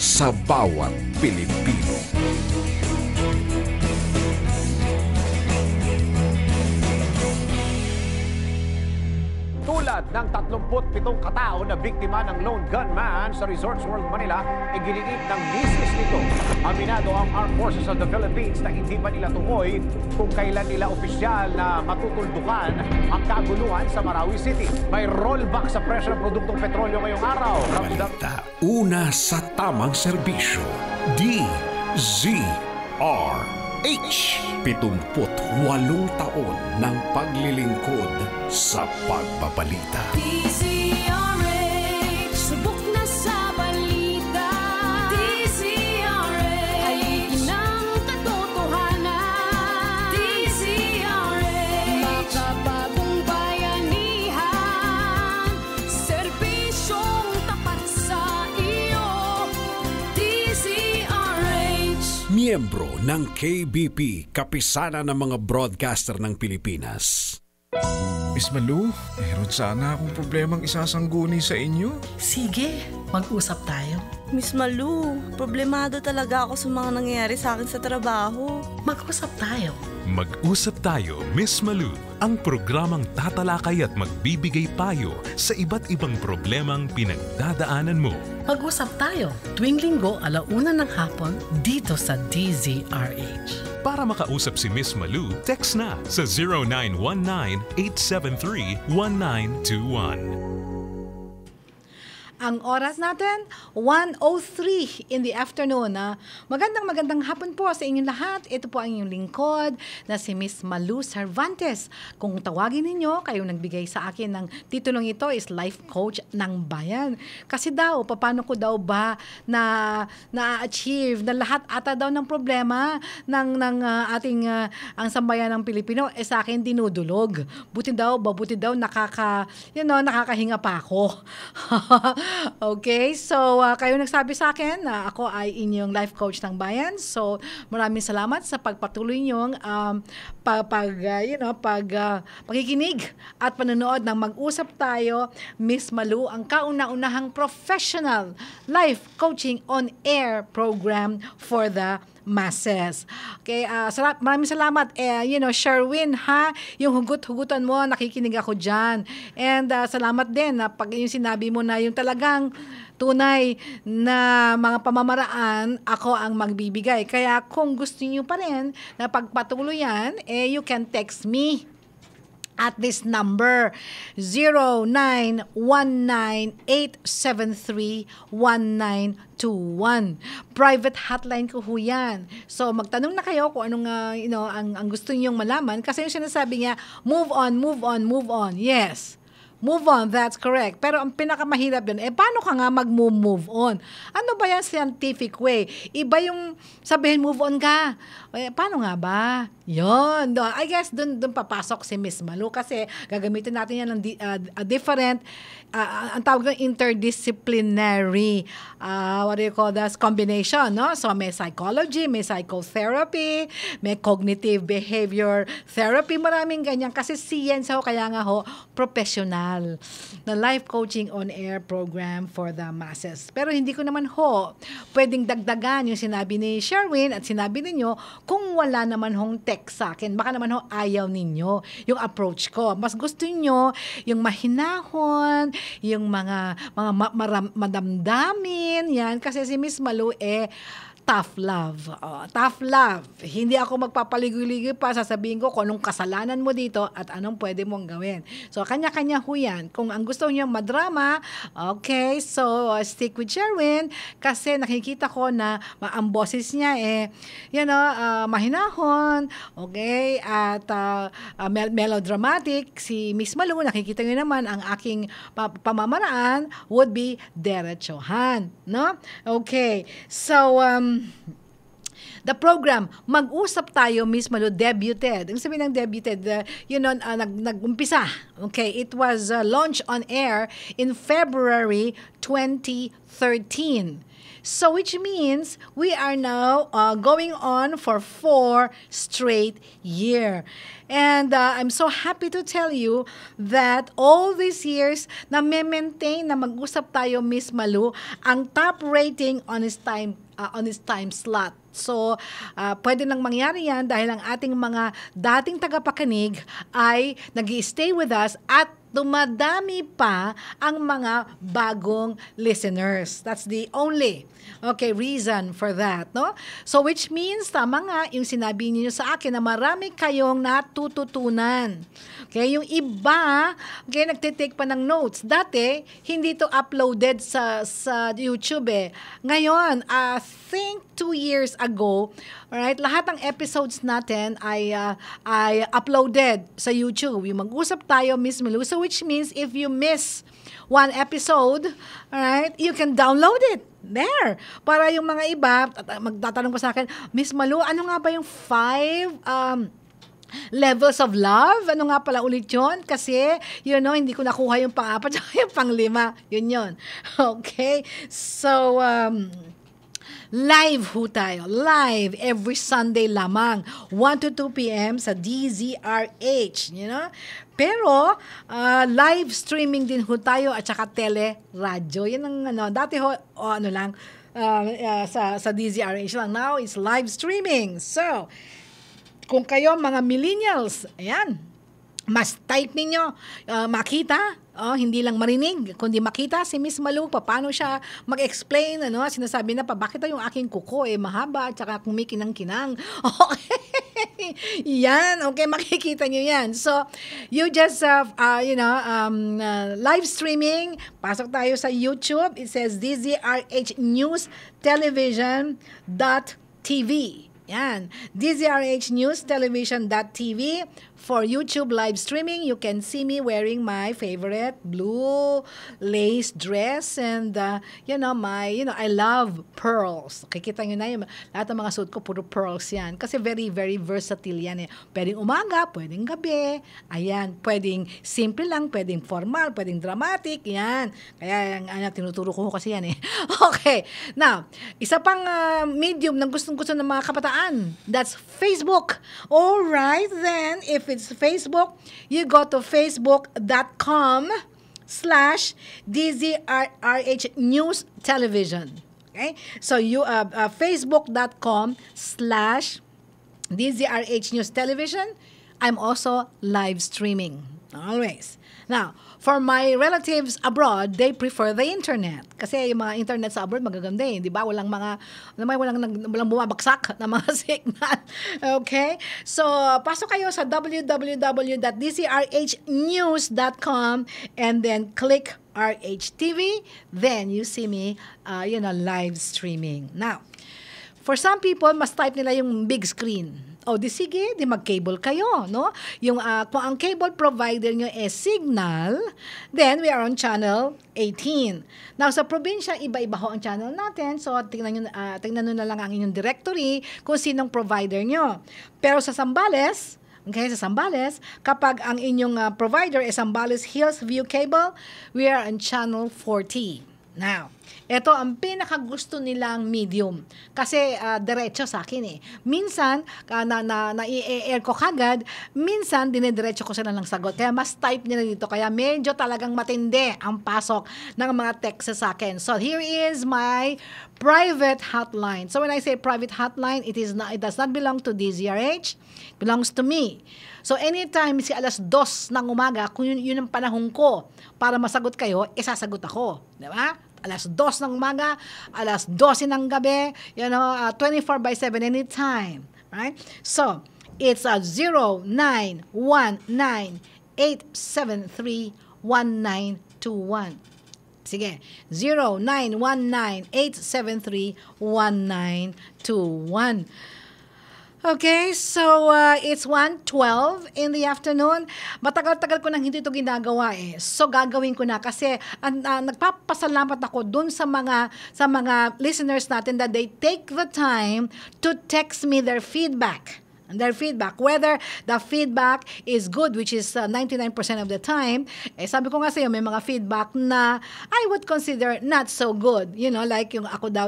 sa bawat Pilipino. Tulad ng 37 katao na biktima ng lone gunman sa Resorts World Manila, iginiit ng misis nito. Aminado ang Armed Forces of the Philippines na hindi pa nila tukoy kung kailan nila opisyal na matutuldukan ang kaguluhan sa Marawi City. May rollback sa presyo ng produktong petrolyo ngayong araw. Balita una sa tamang serbisyo. DZRH. 78 taon ng paglilingkod sa pagbabalita. DZRH, subok na sa balita. DZRH, haligi ng katotohanan. DZRH, makabagong bayanihan, serbisyong tapat sa iyo. DZRH. Miyembro ng KBP, kapisanan ng mga broadcaster ng Pilipinas. Miss Malu, meron sana akong problemang isasangguni sa inyo. Sige, mag-usap tayo. Miss Malu, problemado talaga ako sa mga nangyayari sa akin sa trabaho. Mag-usap tayo. Mag-usap tayo, Miss Malu, ang programang tatalakay at magbibigay payo sa iba't ibang problemang pinagdadaanan mo. Mag-usap tayo tuwing Linggo 1:00 ng hapon dito sa DZRH. Para makausap si Miss Malu, text na sa 0919-873-1921. Ang oras natin, 1:03 in the afternoon. Magandang hapon po sa inyong lahat. Ito po ang inyong lingkod na si Miss Malu Cervantes. Kung tawagin ninyo, kayong nagbigay sa akin ng titulong ito is Life Coach ng Bayan. Kasi daw, paano ko daw ba na-achieve na lahat ata daw ng problema ng ating ang sambayan ng Pilipino sa akin dinudulog. Buti daw nakakahinga pa ako. Okay, so kayo nagsabi sa akin na ako ay inyong life coach ng bayan. So maraming salamat sa pagpatuloy niyong pakikinig at panonood ng Mag-usap Tayo, Miss Malu, ang kauna-unahang professional life coaching on air program for the masses. Okay, maraming salamat. Sherwin, yung hugot-hugutan mo, nakikinig ako dyan. And salamat din na pag yung sinabi mo na yung talagang tunay na mga pamamaraan, ako ang magbibigay. Kaya kung gusto niyo pa rin na pagpatuloyan, you can text me at this number 0919-873-1921. Private hotline ko ho yan. So magtanong na kayo kung anong ang gusto niyo malaman kasi yung sinasabi niya, move on. Yes. Move on, that's correct. Pero ang pinakamahirap dun, paano ka nga mag-move on? Ano ba yan scientific way? Iba yung sabihin, move on ka. Paano nga ba? Yun. I guess dun papasok si Miss Malu kasi gagamitin natin yan ng different, ang tawag ng interdisciplinary, what do you call that? Combination, no? So may psychology, may psychotherapy, may cognitive behavior therapy, maraming ganyan. Kasi science kaya nga professional na life coaching on air program for the masses. Pero hindi ko naman pwedeng dagdagan yung sinabi ni Sherwin at sinabi ninyo kung wala naman text sa akin. Baka naman ayaw ninyo yung approach ko. Mas gusto niyo yung mahinahon, yung mga madamdamin, yan. Kasi si Miss Malu tough love. Tough love. Hindi ako magpapaligoy-ligoy pa. Sasabihin ko kung anong kasalanan mo dito at anong pwede mong gawin. So, kanya-kanya yan. Kung ang gusto niyo madrama, okay, so stick with Sherwin kasi nakikita ko na ang boses niya mahinahon, okay, at melodramatic. Si Miss Malu, nakikita niyo naman ang aking pamamaraan would be derechohan, no? Okay. So, the program, Mag-usap Tayo, Miss Malu, debuted. Ang sabihin ng debuted, nag-umpisa. Okay, it was launched on air in February 2013. So which means we are now going on for 4 straight year. And I'm so happy to tell you that all these years na maintain na mag-usap tayo, Miss Malu, ang top rating on his time slot. So, pwede nang mangyari yan dahil ang ating mga dating tagapakinig ay nag-i-stay with us at dumadami pa ang mga bagong listeners. That's the only reason for that, no? So which means tama nga yung sinabi niyo sa akin na marami kayong natututunan. Okay, yung iba, nagte-take pa ng notes. Dati hindi to uploaded sa YouTube eh. Ngayon, I think 2 years ago, alright, lahat ng episodes natin ay uploaded sa YouTube. Yung mag-usap tayo, Miss Malu. So which means if you miss one episode, alright, you can download it there. Para yung mga iba, magtatanong pa sa akin, Miss Malu, ano nga ba yung 5 levels of love? Ano nga pala ulit yun? Kasi, hindi ko nakuha yung pang-4 at yung pang-5. Yun. Okay? So, live ho tayo. Live every Sunday lamang. 1 to 2 p.m. sa DZRH. Pero, live streaming din ho tayo at saka tele-radyo. Yan ang dati ho, sa DZRH lang. Now, it's live streaming. So, kung kayo mga millennials, ayan, mas type ninyo, makita, hindi lang marinig, kundi makita si Miss Malu, paano siya mag-explain, sinasabi na pa, bakit yung aking kuko, mahaba, at saka kumikinang-kinang. Okay. Yan, okay, makikita nyo yan. So, you just, live streaming, pasok tayo sa YouTube, it says DZRH News Television.tv. Yan, DZRH News Television.tv. For YouTube live streaming, you can see me wearing my favorite blue lace dress and I love pearls. Kikita nyo na yung lahat ng mga suit ko puro pearls yan kasi very very versatile yan eh. Pwedeng umaga, pwedeng gabi. Ayan, pwedeng simple lang, pwedeng formal, pwedeng dramatic. Yan. Kaya tinuturo ko kasi yan eh. Okay. Now, isa pang medium ng gustong-gusto ng mga kabataan. That's Facebook. All right, then if it's Facebook, you go to facebook.com/DZRH News Television. Okay? So you facebook.com/DZRH News Television. I'm also live streaming. Always. Now, for my relatives abroad, they prefer the internet. Kasi yung mga internet sa abroad magaganda eh. Di ba? Walang bumabaksak na mga signal. Okay? So, pasok kayo sa www.dcrhnews.com and then click RHTV. Then, you see me, live streaming. Now, for some people, mas type nila yung big screen. Di sige, di mag-cable kayo, no? Yung, kung ang cable provider nyo Signal, then we are on channel 18. Now, sa probinsya, iba-iba ho ang channel natin. So, tingnan nyo na lang ang inyong directory kung sinong provider nyo. Pero sa Zambales, kapag ang inyong provider is Zambales Hills View Cable, we are on channel 40. Now, ito ang pinakagusto nilang medium. Kasi diretso sa akin eh. Minsan, na-i-air ko kagad, minsan dinidiretso ko sila ng sagot. Kaya mas type nila dito. Kaya medyo talagang matindi ang pasok ng mga text sa akin. So, here is my private hotline. So, when I say private hotline, it does not belong to DZRH. It belongs to me. So, anytime si alas 2 ng umaga, kung yun ang panahon ko para masagot kayo, isasagot ako. Diba? Alas 2 ng umaga, alas 12 ng gabi, 24/7 anytime. Right? So, it's 0919-873-1921. Sige, 0919-873-1921. Okay, so it's 1:12 in the afternoon. Matagal-tagal ko nang hindi ito ginagawa eh. So gagawin ko na kasi nagpapasalamat ako dun sa mga listeners natin that they take the time to text me their feedback. Their feedback. Whether the feedback is good, which is 99% of the time, sabi ko nga sa'yo, may mga feedback na I would consider not so good. Like yung ako daw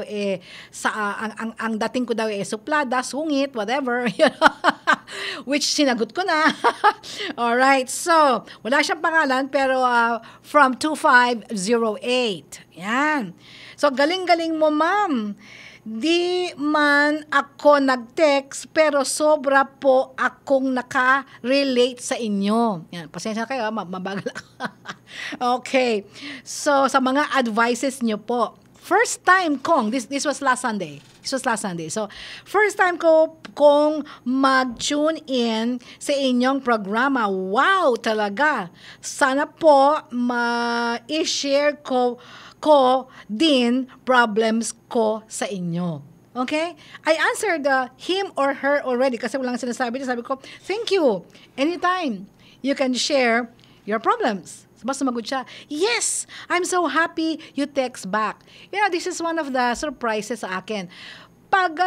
ang dating ko daw suplada, sungit, whatever. Which sinagot ko na. Alright, so, wala siyang pangalan, pero from 2508. Yan. So, galing-galing mo, ma'am. Di man ako nag-text pero sobra po akong naka-relate sa inyo. Yan, pasensya na kayo, mabagal ako. Okay. So, sa mga advices nyo po. First time kong, this was last Sunday. So, first time ko kung mag-tune in sa inyong programa. Wow, talaga. Sana po ma-share ko din problems ko sa inyo. Okay? I answered him or her already kasi walang sinasabi niya. Sabi ko, thank you. Anytime you can share your problems. Basta sumagot siya, yes, I'm so happy you text back. This is one of the surprises sa akin.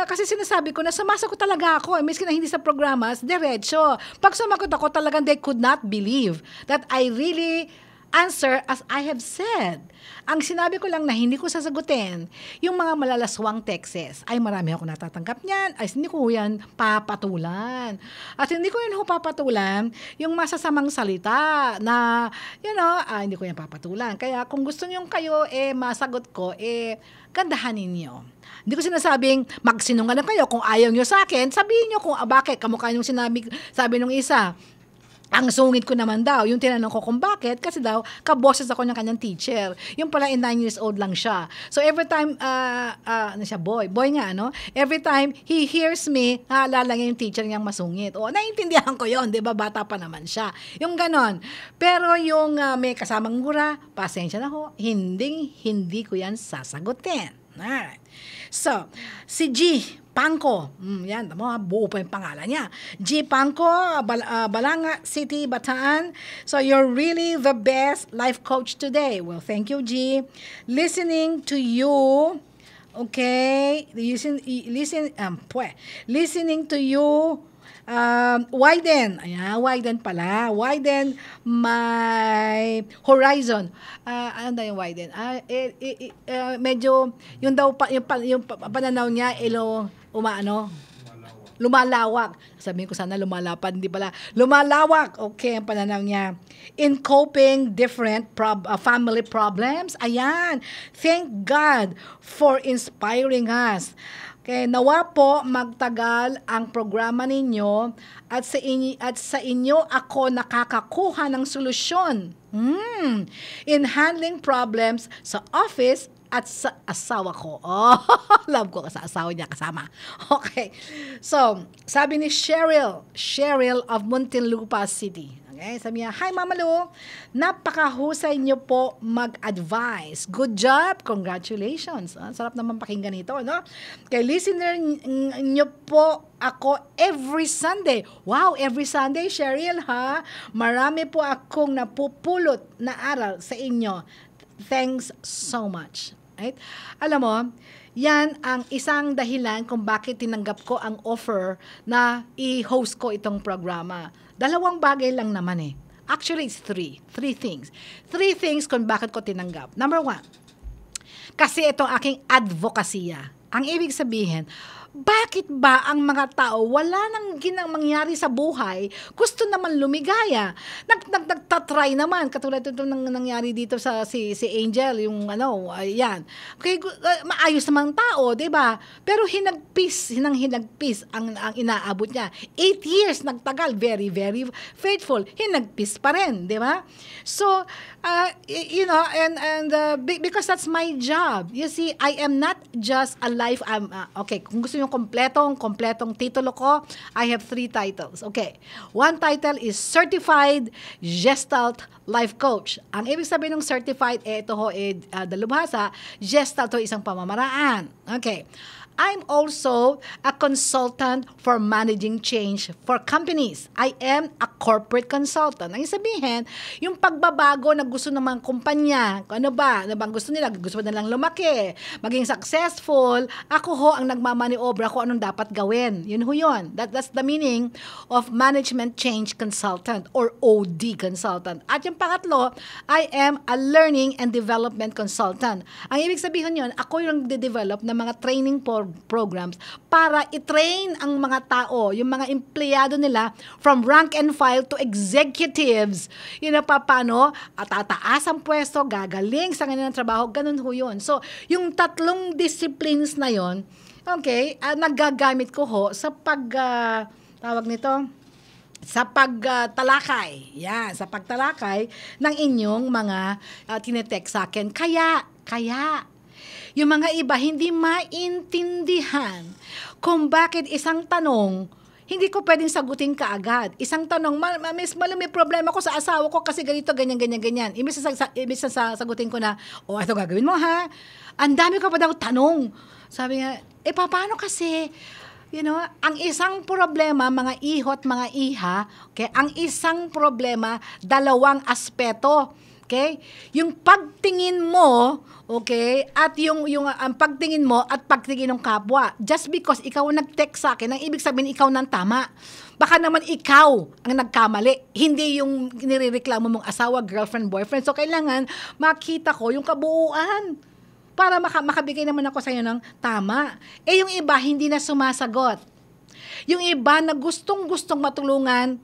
Kasi sinasabi ko na sumasagot talaga ako. Miski na hindi sa programas, diretso. Pag sumagot ako, talagang they could not believe that I really answer as I have said. Ang sinabi ko lang na hindi ko sasagutin, yung mga malalaswang texts, ay marami ako natatanggap niyan, ay hindi ko yan papatulan. At hindi ko yan papatulan yung masasamang salita na, hindi ko yan papatulan. Kaya kung gusto niyo kayo, masagot ko, gandahan ninyo. Hindi ko sinasabing magsinungaling kayo. Kung ayaw nyo sa akin, sabihin nyo kung bakit. Kamukha yung sabi nung isa, ang sungit ko naman daw, yung tinanong ko kung bakit, kasi daw, kaboses ako ng kanyang teacher. Yung pala 9 years old lang siya. So every time, boy nga, every time he hears me, naalala niya yung teacher niyang masungit. Naiintindihan ko yon, di ba? Bata pa naman siya. Yung ganon. Pero yung may kasamang gura, pasensya na ho, hindi ko yan sasagutin. Alright. So, si G. Pangko. Yan, buo pa yung pangalan niya. G. Pangko, Balanga City, Bataan. So, you're really the best life coach today. Well, thank you, G. Listening to you, okay? Listening to you, widen. Ayan, widen pala. Widen my horizon. Ano daw yung widen? Medyo, yung pananaw niya, lumalawak. Sabihin ko sana lumalapad, hindi pala. Lumalawak. Okay, ang pananaw niya. In coping different family problems. Ayan. Thank God for inspiring us. Okay, nawa po magtagal ang programa ninyo at sa inyo ako nakakakuha ng solusyon. In handling problems sa office at sa asawa ko. Love ko sa asawa niya kasama. Okay. So, sabi ni Cheryl of Muntinlupa City. Okay, sabi niya, hi Mama Lu, napakahusay niyo po mag-advise. Good job, congratulations. Sarap naman pakinggan ito, no? Kay listener niyo po ako every Sunday. Wow, every Sunday, Cheryl, ha? Marami po akong napupulot na aral sa inyo. Thanks so much. Right? Alam mo, yan ang isang dahilan kung bakit tinanggap ko ang offer na i-host ko itong programa. 2 bagay lang naman eh. Actually, it's 3. 3 things. 3 things kung bakit ko tinanggap. Number 1, kasi itong aking advokasya. Ang ibig sabihin, bakit ba ang mga tao wala nang mangyari sa buhay, gusto naman lumigaya? Nagtatry naman, katulad ito nang nangyari dito sa si Angel, yung ayan. Okay, maayos naman tao, 'di ba? Pero hinagpis ang inaabot niya. 8 years nagtagal, very very faithful. Hinagpis pa rin, 'di ba? So, because that's my job. You see, I am not just a life okay, kung gusto yung kompletong titulo ko, I have 3 titles. Okay. 1 title is Certified Gestalt Life Coach. Ang ibig sabihin ng certified, ito ho, dalubhasa, Gestalt to isang pamamaraan. Okay. I'm also a consultant for managing change for companies. I am a corporate consultant. Ang sabihin, yung pagbabago na gusto ng mga kumpanya, ano ba ang gusto nila? Gusto ba nilang lumaki, maging successful? Ako ho ang nagmamaniobra kung anong dapat gawin. Yun ho yun. That's the meaning of management change consultant or OD consultant. At yung pangatlo, I am a learning and development consultant. Ang ibig sabihin yun, ako yung de-develop ng mga training programs para i-train ang mga tao, yung mga empleyado nila from rank and file to executives. Yun na paano, tataas ang pwesto, gagaling sa kanilang trabaho, ganun ho yun. So, yung tatlong disciplines na yun, okay, nagagamit ko ho sa tawag nito, sa pagtalakay. Yan, sa pagtalakay ng inyong mga tinetext sa akin. Kaya, yung mga iba hindi maintindihan kung bakit isang tanong, hindi ko pwedeng sagutin kaagad. Isang tanong, Miss Malu, may problema ko sa asawa ko kasi ganito, ganyan. Ibig sa sagutin ko na, ito gagawin mo ha? Ang dami ko pa daw tanong. Sabi nga, paano kasi? Ang isang problema, mga ihot, mga iha, okay, ang isang problema, dalawang aspeto. Okay? Yung pagtingin mo, okay, at ang pagtingin mo at pagtingin ng kapwa. Just because ikaw ang nag-text sa akin, ang ibig sabihin ikaw nang tama. Baka naman ikaw ang nagkamali, hindi yung nirereklamo mong asawa, girlfriend, boyfriend. So kailangan makita ko yung kabuuan para makabigay naman ako sa iyo ng tama. Yung iba hindi na sumasagot. Yung iba na gustong matulungan,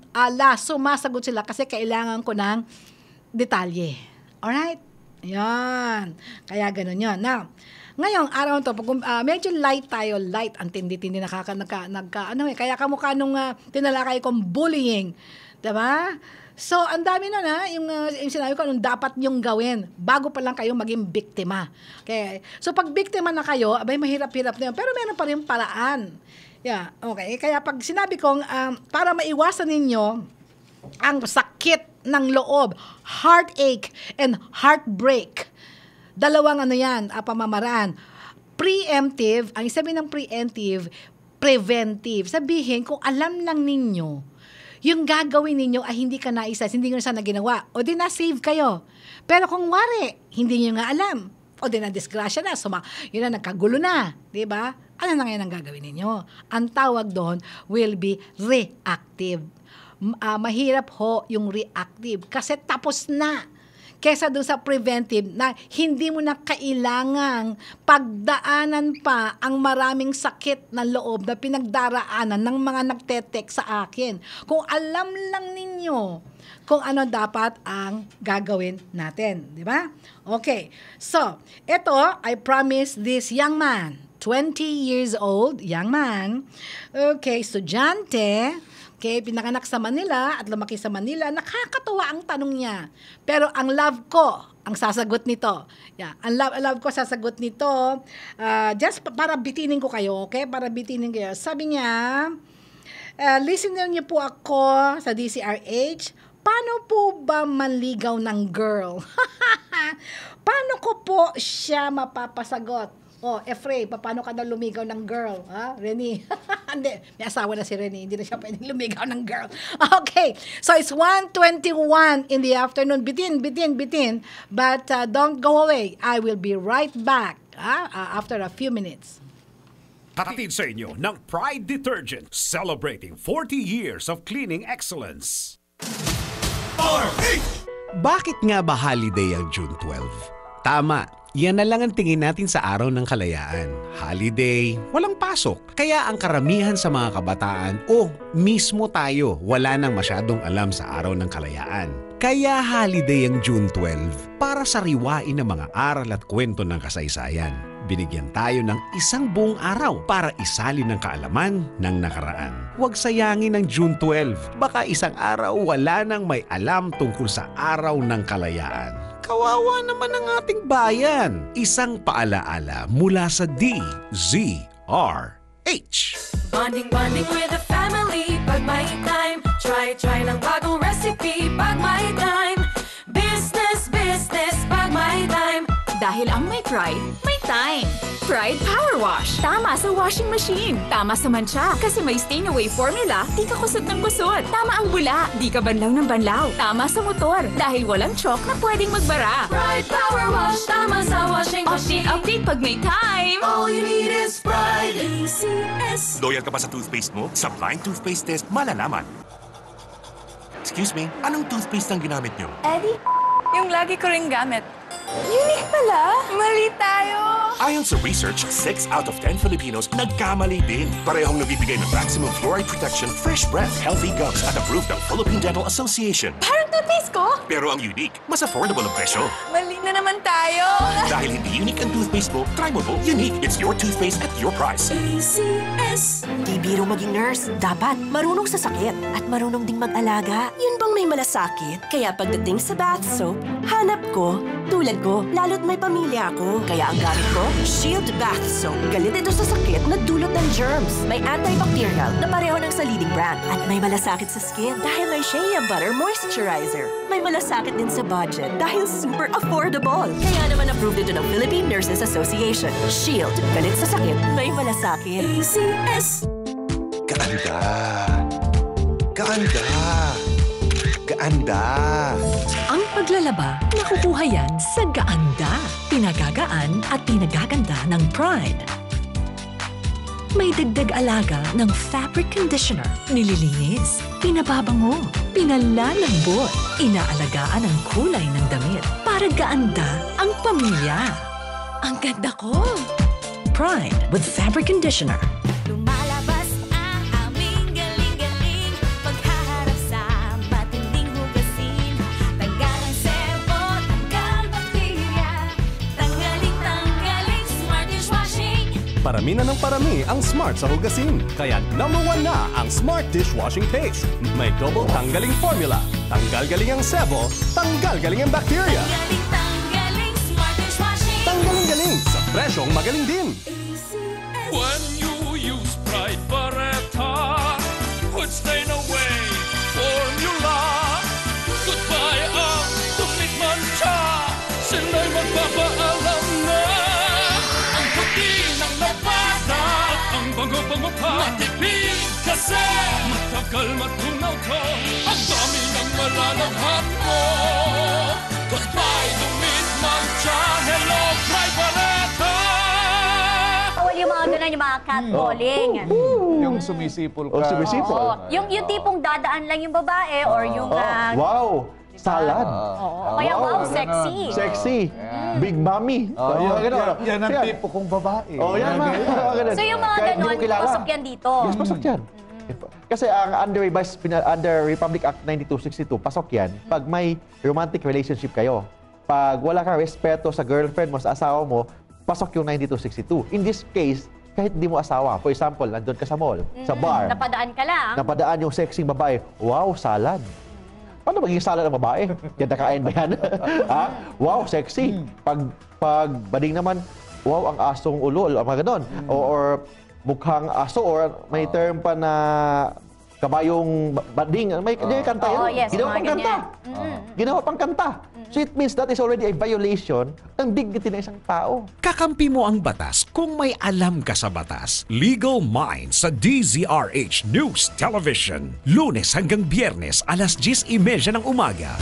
sumasagot sila kasi kailangan ko ng detalye. Alright? Yan. Kaya ganun yun. Now, ngayong araw to, medyo light tayo, light, ang tindi-tindi kaya kamukha nung tinalakay kong bullying. Diba? So, ang dami na yung sinabi ko, anong dapat nyong gawin bago pa lang kayo maging biktima. Okay? So, pag biktima na kayo, mahirap-hirap na yun. Pero meron pa rin paraan. Yeah, okay. Kaya pag sinabi kong, para maiwasan ninyo ang sakit ng loob, heartache and heartbreak, dalawang pamamaraan. Preemptive, ang sabihin ng preemptive, preventive. Sabihin, kung alam lang ninyo, yung gagawin ninyo ay hindi ka naisas, hindi nyo sana ginawa, o di na-save kayo. Pero kung wari, hindi nyo nga alam, o di na-disgrasya na, yun na, nagkagulo na, di ba? Ano na ngayon ang gagawin ninyo? Ang tawag doon will be reactive. Mahirap ho yung reactive kasi tapos na. Kesa doon sa preventive na hindi mo na kailangang pagdaanan pa ang maraming sakit na loob na pinagdaraanan ng mga nagtetext sa akin. Kung alam lang ninyo kung ano dapat ang gagawin natin. Di ba? Okay. So, ito, I promise this young man, 20 years old, young man, okay, estudyante, okay, pinanganak sa Manila at lumaki sa Manila. Nakakatuwa ang tanong niya. Pero ang love ko, ang sasagot nito. Yeah, ang love ko sasagot nito. Just para bitinin ko kayo, okay? Para bitinin kayo. Sabi niya, listener niyo po ako sa DCRH. Paano po ba manligaw ng girl? Paano ko po siya mapapasagot? Efrey, paano ka na lumigaw ng girl? Ha? Rene? Hindi, may asawa na si Rene. Hindi na siya pwedeng lumigaw ng girl. Okay, so it's 1:21 in the afternoon. Bitin. But don't go away. I will be right back after a few minutes. Hatid sa inyo ng Pride Detergent, celebrating 40 years of cleaning excellence. Bakit nga ba holiday ang June 12? Tama. Yan na lang ang tingin natin sa araw ng kalayaan. Holiday, walang pasok. Kaya ang karamihan sa mga kabataan mismo tayo, wala nang masyadong alam sa araw ng kalayaan. Kaya holiday ang June 12 para sariwain ang mga aral at kwento ng kasaysayan. Binigyan tayo ng isang buong araw para isalin ng kaalaman ng nakaraan. Huwag sayangin ang June 12. Baka isang araw wala nang may alam tungkol sa araw ng kalayaan. Kawawa naman ang ating bayan. Isang paalaala mula sa DZRH. Bonding with the family pag may time. Try ng bagong recipe pag may time. Business pag may time. Dahil ang may Pride, may time. Pride Power Wash. Tama sa washing machine. Tama sa mancha. Kasi may stain-away formula, di ka kusot ng kusot. Tama ang bula, di ka banlaw ng banlaw. Tama sa motor, dahil walang chalk na pwedeng magbara. Pride Power Wash, tama sa washing machine. Update pag may time. All you need is Pride. ACS. Loyal ka ba sa toothpaste mo? Sa blind toothpaste test, malalaman. Excuse me, anong toothpaste ang ginamit niyo? Eddie, yung lagi ko ring gamit. Unique pala. Mali tayo. Ayon sa research, 6 out of 10 Filipinos nagkamali din. Parehong nabibigay ng maximum fluoride protection, fresh breath, healthy gums at approved ng Philippine Dental Association. Parang toothpaste ko. Pero ang unique, mas affordable ang presyo. Mali na naman tayo. Dahil hindi unique ang toothpaste mo, try mo po. Unique, it's your toothpaste at your price. ACS. Di biro maging nurse. Dapat marunong sa sakit at marunong ding mag-alaga. Yun bang may malasakit? Kaya pagdating sa bath soap, hanap ko, tulad ko, lalo't may pamilya ako. Kaya ang gamit ko, Shield Bath Soap. Galit ito sa sakit na dulot ng germs. May antibacterial na pareho ng sa leading brand. At may malasakit sa skin dahil may Shea Butter Moisturizer. May malasakit din sa budget dahil super affordable. Kaya naman approved ito ng Philippine Nurses Association. Shield. Galit sa sakit, may malasakit. ACS. Kaanda. Kaanda. Kaanda. Ang paglalaba, nakukuha yan sa Gaanda. Pinagagaan at pinagaganda ng Pride. May dagdag alaga ng fabric conditioner, nililinis, pinababango, pinalalambot, inaalagaan ang kulay ng damit para gaanda ang pamilya. Ang ganda ko! Pride with fabric conditioner. Lumalabas ang aming galing-galing paghaharap sa matinding hugasin. Tanggal ang sebo, tanggal bakterya. Tanggaling, smart dishwashing. Parami na ng parami ang Smart sa hugasin. Kaya #1 na ang Smart Dishwashing Paste. May double tanggaling formula. Tanggal galing ang sebo, tanggal galing ang bacteria. Tanggaling, smart dishwashing. Tanggaling-galing sa presyong magaling din. When you use Pride Barretta, put stain away formula. Goodbye ang tumit mancha, sila'y magpapaalam na. Ang puti ng labada, ang bango-bango pa, matipid kasi matagal matunaw to. Ang dami ng malalabhan mo. Goodbye tumit mancha, hello Pride Barretta. Yung mga ganun, yung mga catcalling. Yung sumisipol ka. Sumisipol. Oo. Yung tipong dadaan lang yung babae or yung... Wow! Salad. Oo. Kaya wow, sexy. Sexy. Big mommy. Yan ang tipo kong babae. Yan So yung mga ganun, pasok yan dito. Yes, pasok yan. Kasi ang under Republic Act 9262, pasok yan pag may romantic relationship kayo. Pag wala kang respeto sa girlfriend mo, sa asawa mo, pasok yung 9262. In this case, kahit di mo asawa, for example, nandun ka sa mall, sa bar. Napadaan ka lang. Napadaan yung sexing babae. Wow, salad. Paano magiging salad ng babae? Yan nakain ba yan? Wow, sexy. Pag bading naman, wow, ang asong ulo, mga ganon. Or mukhang aso, or may term pa na kabayong bading. May kanta yan. Yes, Ginawa pang kanta. Ginawa pang kanta. So it means that is already a violation ng dignity ng isang tao. Kakampi mo ang batas kung may alam ka sa batas. Legal Minds sa DZRH News Television. Lunes hanggang Biyernes, alas 10:30 ng umaga.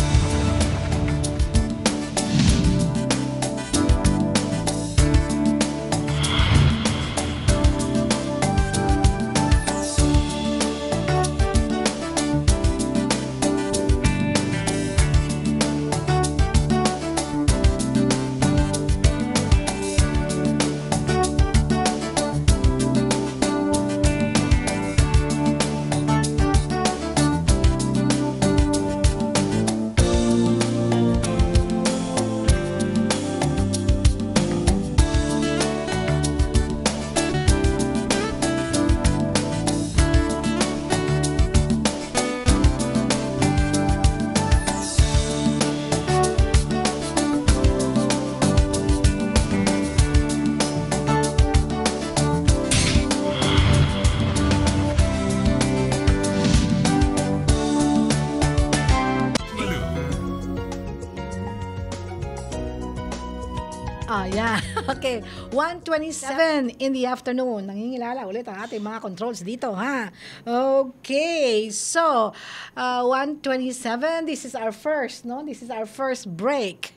Okay, 1:27 in the afternoon. Nangingilala ulit ang ating mga controls dito, ha? Okay, so 1:27, this is our first, no? This is our first break.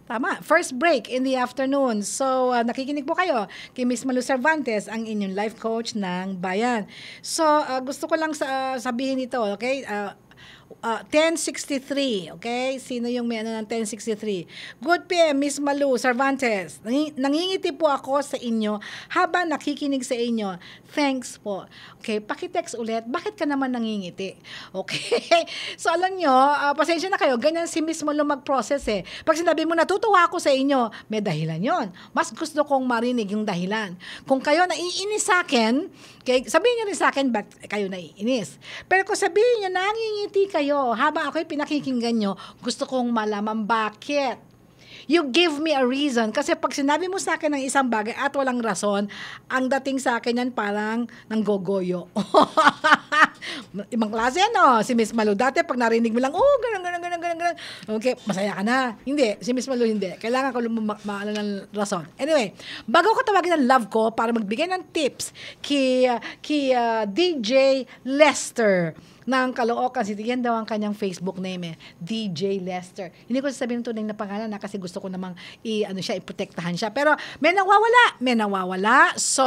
Tama, first break in the afternoon. So, nakikinig po kayo kay Miss Malu Cervantes, ang inyong life coach ng bayan. So, gusto ko lang sabihin ito, okay? 1063, okay? Sino yung may ano ng 1063? Good PM, Miss Malu Cervantes. Nangingiti po ako sa inyo habang nakikinig sa inyo. Thanks po. Okay, pakitext ulit. Bakit ka naman nangingiti? Okay? So, alam nyo, pasensya na kayo. Ganyan si Miss Malu mag-process eh. Pag sinabi mo, natutuwa ako sa inyo, may dahilan yon. Mas gusto kong marinig yung dahilan. Kung kayo naiinis sa akin, sabihin nyo rin sa akin, ba't kayo naiinis? Pero kung sabihin nyo, nangingiti kayo, habang ako'y pinakikinggan nyo, gusto kong malaman bakit. You give me a reason. Kasi pag sinabi mo sa akin ng isang bagay at walang rason, ang dating sa akin yan parang nanggogoyo. Ibang klase ano, si Miss Malu. Dati pag narinig mo lang, ganun. Okay, masaya ka na. Hindi, si Miss Malu hindi. Kailangan ko maano ng rason. Anyway, bago ko tawagin ang love ko para magbigay ng tips kay DJ Lester ng Caloocan City. Yan daw ang kanyang Facebook name DJ Lester. Hindi ko sasabihin tunay na pangalan kasi gusto ko namang iprotektahan siya. Pero may nawawala. So,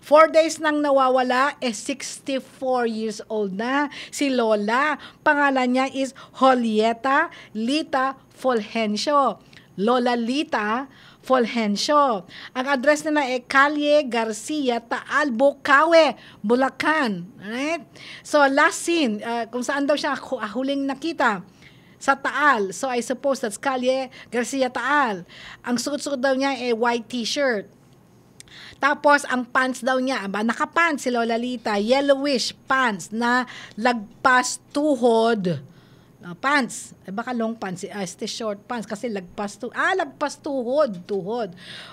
4 days nang nawawala, 64 years old na si Lola. Pangalan niya is Julieta Lita Fulgencio. Lola Lita Fulgencio. Ang address nila ay Calle Garcia, Taal, Bukawe, Bulacan. Alright? So, last scene, kung saan daw siya huling nakita, sa Taal. So, I suppose that's Calle Garcia, Taal. Ang suot-suot daw niya ay white t-shirt. Tapos, ang pants daw niya, nakapants si Lola Lita, yellowish pants na lagpas tuhod. Pants. Baka long pants. Short pants kasi lagpas tuhod.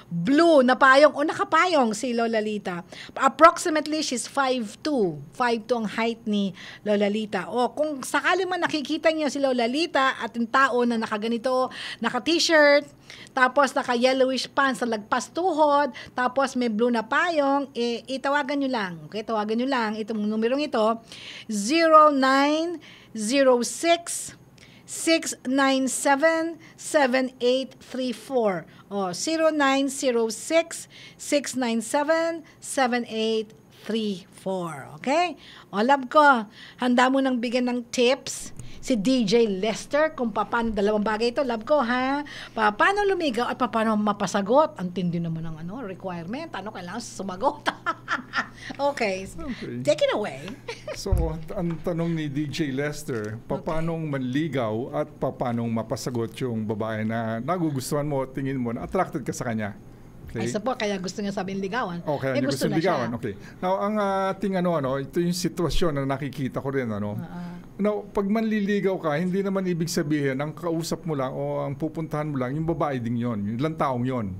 Blue na payong o nakapayong si Lola Lita. Approximately, she's 5'2". 5'2" ang height ni Lola Lita. O kung sakali man nakikita niyo si Lola Lita at yung tao na nakaganito, naka-t-shirt, tapos naka-yellowish pants na lagpas tuhod, tapos may blue na payong, itawagan nyo lang. Okay, tawagan nyo lang. Itong numerong ito, 0906-697-7834. O, 0906-697-7834. Okay? O, love ko, handa mo nang bigyan ng tips si DJ Lester kung paano, dalawang bagay ito, love ko, ha? Paano lumigaw at paano mapasagot? Ang tindi naman ng requirement. Ano kailangan sumagot? Okay. Take it away. So, ang tanong ni DJ Lester, paano manligaw at paano mapasagot yung babae na nagugustuhan mo, tingin mo, na attracted ka sa kanya? Okay. Ay, po, kaya gusto niya sabihin ligawan. Okay, niya gusto ligawan. Okay. Now, ang ating ito yung sitwasyon na nakikita ko rin, Now, pag manliligaw ka, hindi naman ibig sabihin ang kausap mo lang o ang pupuntahan mo lang, yung babae din yon, yung ilang taong yon.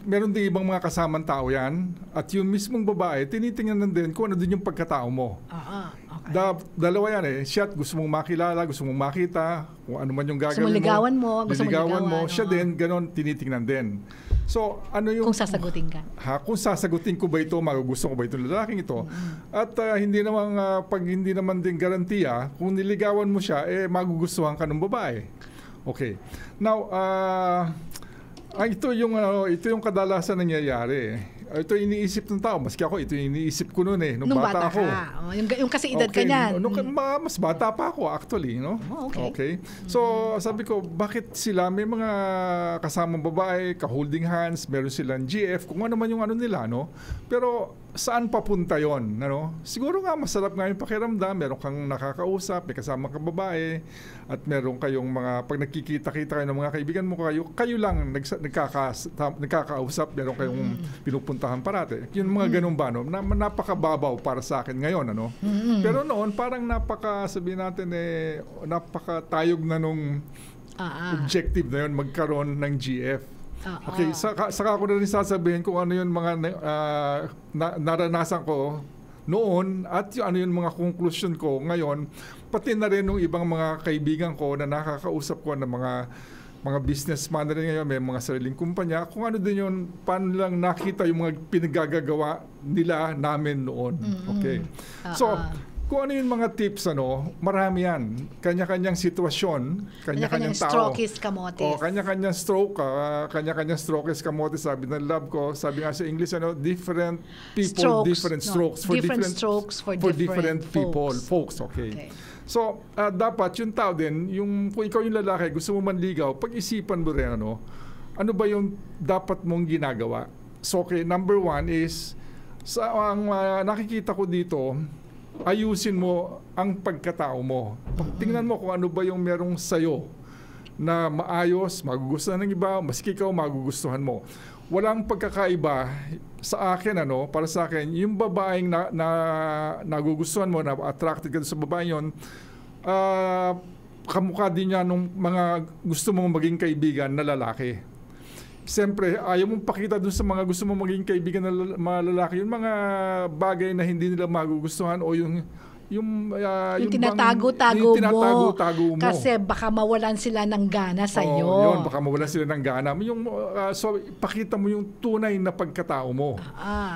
Meron din ibang mga kasamang tao yan at yung mismong babae, tinitingnan din kung ano din yung pagkatao mo. Okay. Dalawa yan siya gusto mong makilala, gusto mong makita, kung ano man yung gagawin mo. Gusto mo ligawan mo. Siya din, ganon, tinitingnan din. So, ano yung... Kung sasagutin ka. Kung sasagutin ko ba ito, magugusto ko ba itong lalaking ito. At hindi naman, pag hindi naman din garantiya, kung niligawan mo siya, magugustuhan ka ng babae. Okay. Now, ito yung kadalasan nangyayari. Ito iniisip ng tao. Maski ako, ito iniisip ko noon nung bata ako. Yung kasi edad ka niyan. Mas bata pa ako actually, no? Okay. So, sabi ko, bakit sila may mga kasamang babae, ka-holding hands, meron silang GF, kung ano man yung nila, no? Pero saan papunta yon, ano? Siguro nga masarap nga yung pakiramdam, meron kang nakakausap, may kasama kang babae, at meron kayong mga pag nagkikita-kita kayo ng mga kaibigan mo, kayo lang nagkakausap, meron kayong pinupuntahan parate. Yung mga ganun ba, no? Napakababaw para sa akin ngayon, ano? Pero noon parang sabihin natin napakatayog na nung objective na yun, magkaroon ng GF. Okay, saka ko na rin sasabihin kung ano yung mga naranasan ko noon at ano yung mga conclusion ko ngayon, pati na rin ng ibang mga kaibigan ko na nakakausap ko ng mga mga businessman na rin ngayon, may mga sariling kumpanya, kung ano din yun, paano lang nakita yung mga pinagagagawa nila namin noon. Okay. So, kung ano yung mga tips, marami yan. Kanya-kanyang sitwasyon, kanya-kanyang tao. Strokes kamotes. Kanya-kanyang stroke, kanya-kanyang strokes kamotes, sabi ng lab ko. Sabi nga sa English, different people, different strokes. Different strokes for different people, folks. Okay. So, dapat yung tao din, kung ikaw yung lalaki, gusto mo manligaw, pag-isipan mo rin, ano ba yung dapat mong ginagawa? So, okay, number 1 is, ang nakikita ko dito, ayusin mo ang pagkatao mo. Tingnan mo kung ano ba yung merong sayo na maayos, magugustuhan ng iba, maski ikaw magugustuhan mo. Walang pagkakaiba sa akin, para sa akin, yung babaeng nagugustuhan mo, na attracted ka sa babaeng yun, kamukha din niya nung mga gusto mong maging kaibigan na lalaki. Siyempre, ayaw mong pakita dun sa mga gusto mong maging kaibigan na mga lalaki, yung mga bagay na hindi nila magugustuhan o yung tinatago-tago mo. Kasi baka mawalan sila ng gana sa iyo. Baka mawalan sila ng gana. So, pakita mo yung tunay na pagkatao mo.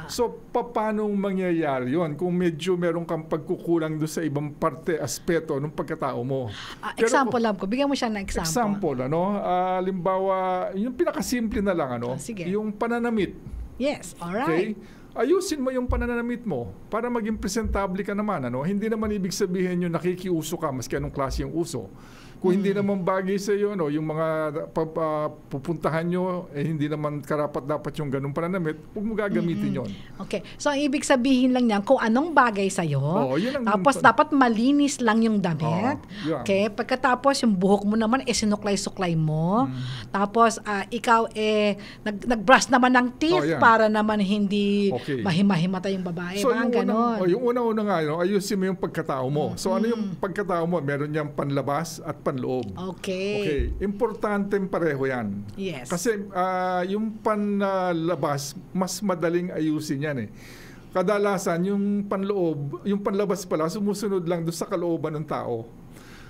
So, paano mangyayari yun kung medyo meron kang pagkukulang doon sa ibang parte, aspeto ng pagkatao mo? Example lang ko. Bigyan mo siya ng example. Example, halimbawa, yung pinakasimple na lang, yung pananamit. Yes, alright. Okay? Ayusin mo yung pananamit mo para maging presentable ka naman. Hindi naman ibig sabihin yung nakikiuso ka maski anong klase yung uso. Kung hindi naman bagay sa iyo, yung mga pupuntahan nyo, hindi naman karapat-dapat yung ganung pananamit, huwag mo gagamitin yon. Okay. So, ang ibig sabihin lang niyan, kung anong bagay sa iyo, tapos dapat malinis lang yung damit. Okay? Pagkatapos, yung buhok mo naman, sinuklay-suklay mo. Tapos, ikaw, nag-brush naman ng teeth para naman hindi mahimahimata yung babae. So, yung una nga, ayusin mo yung pagkatao mo. So, ano yung pagkatao mo? Meron niyang panlabas at panloob. Okay. Importante pareho yan. Yes. Kasi yung panlabas, mas madaling ayusin yan Kadalasan, yung panlabas pala, sumusunod lang doon sa kalooban ng tao.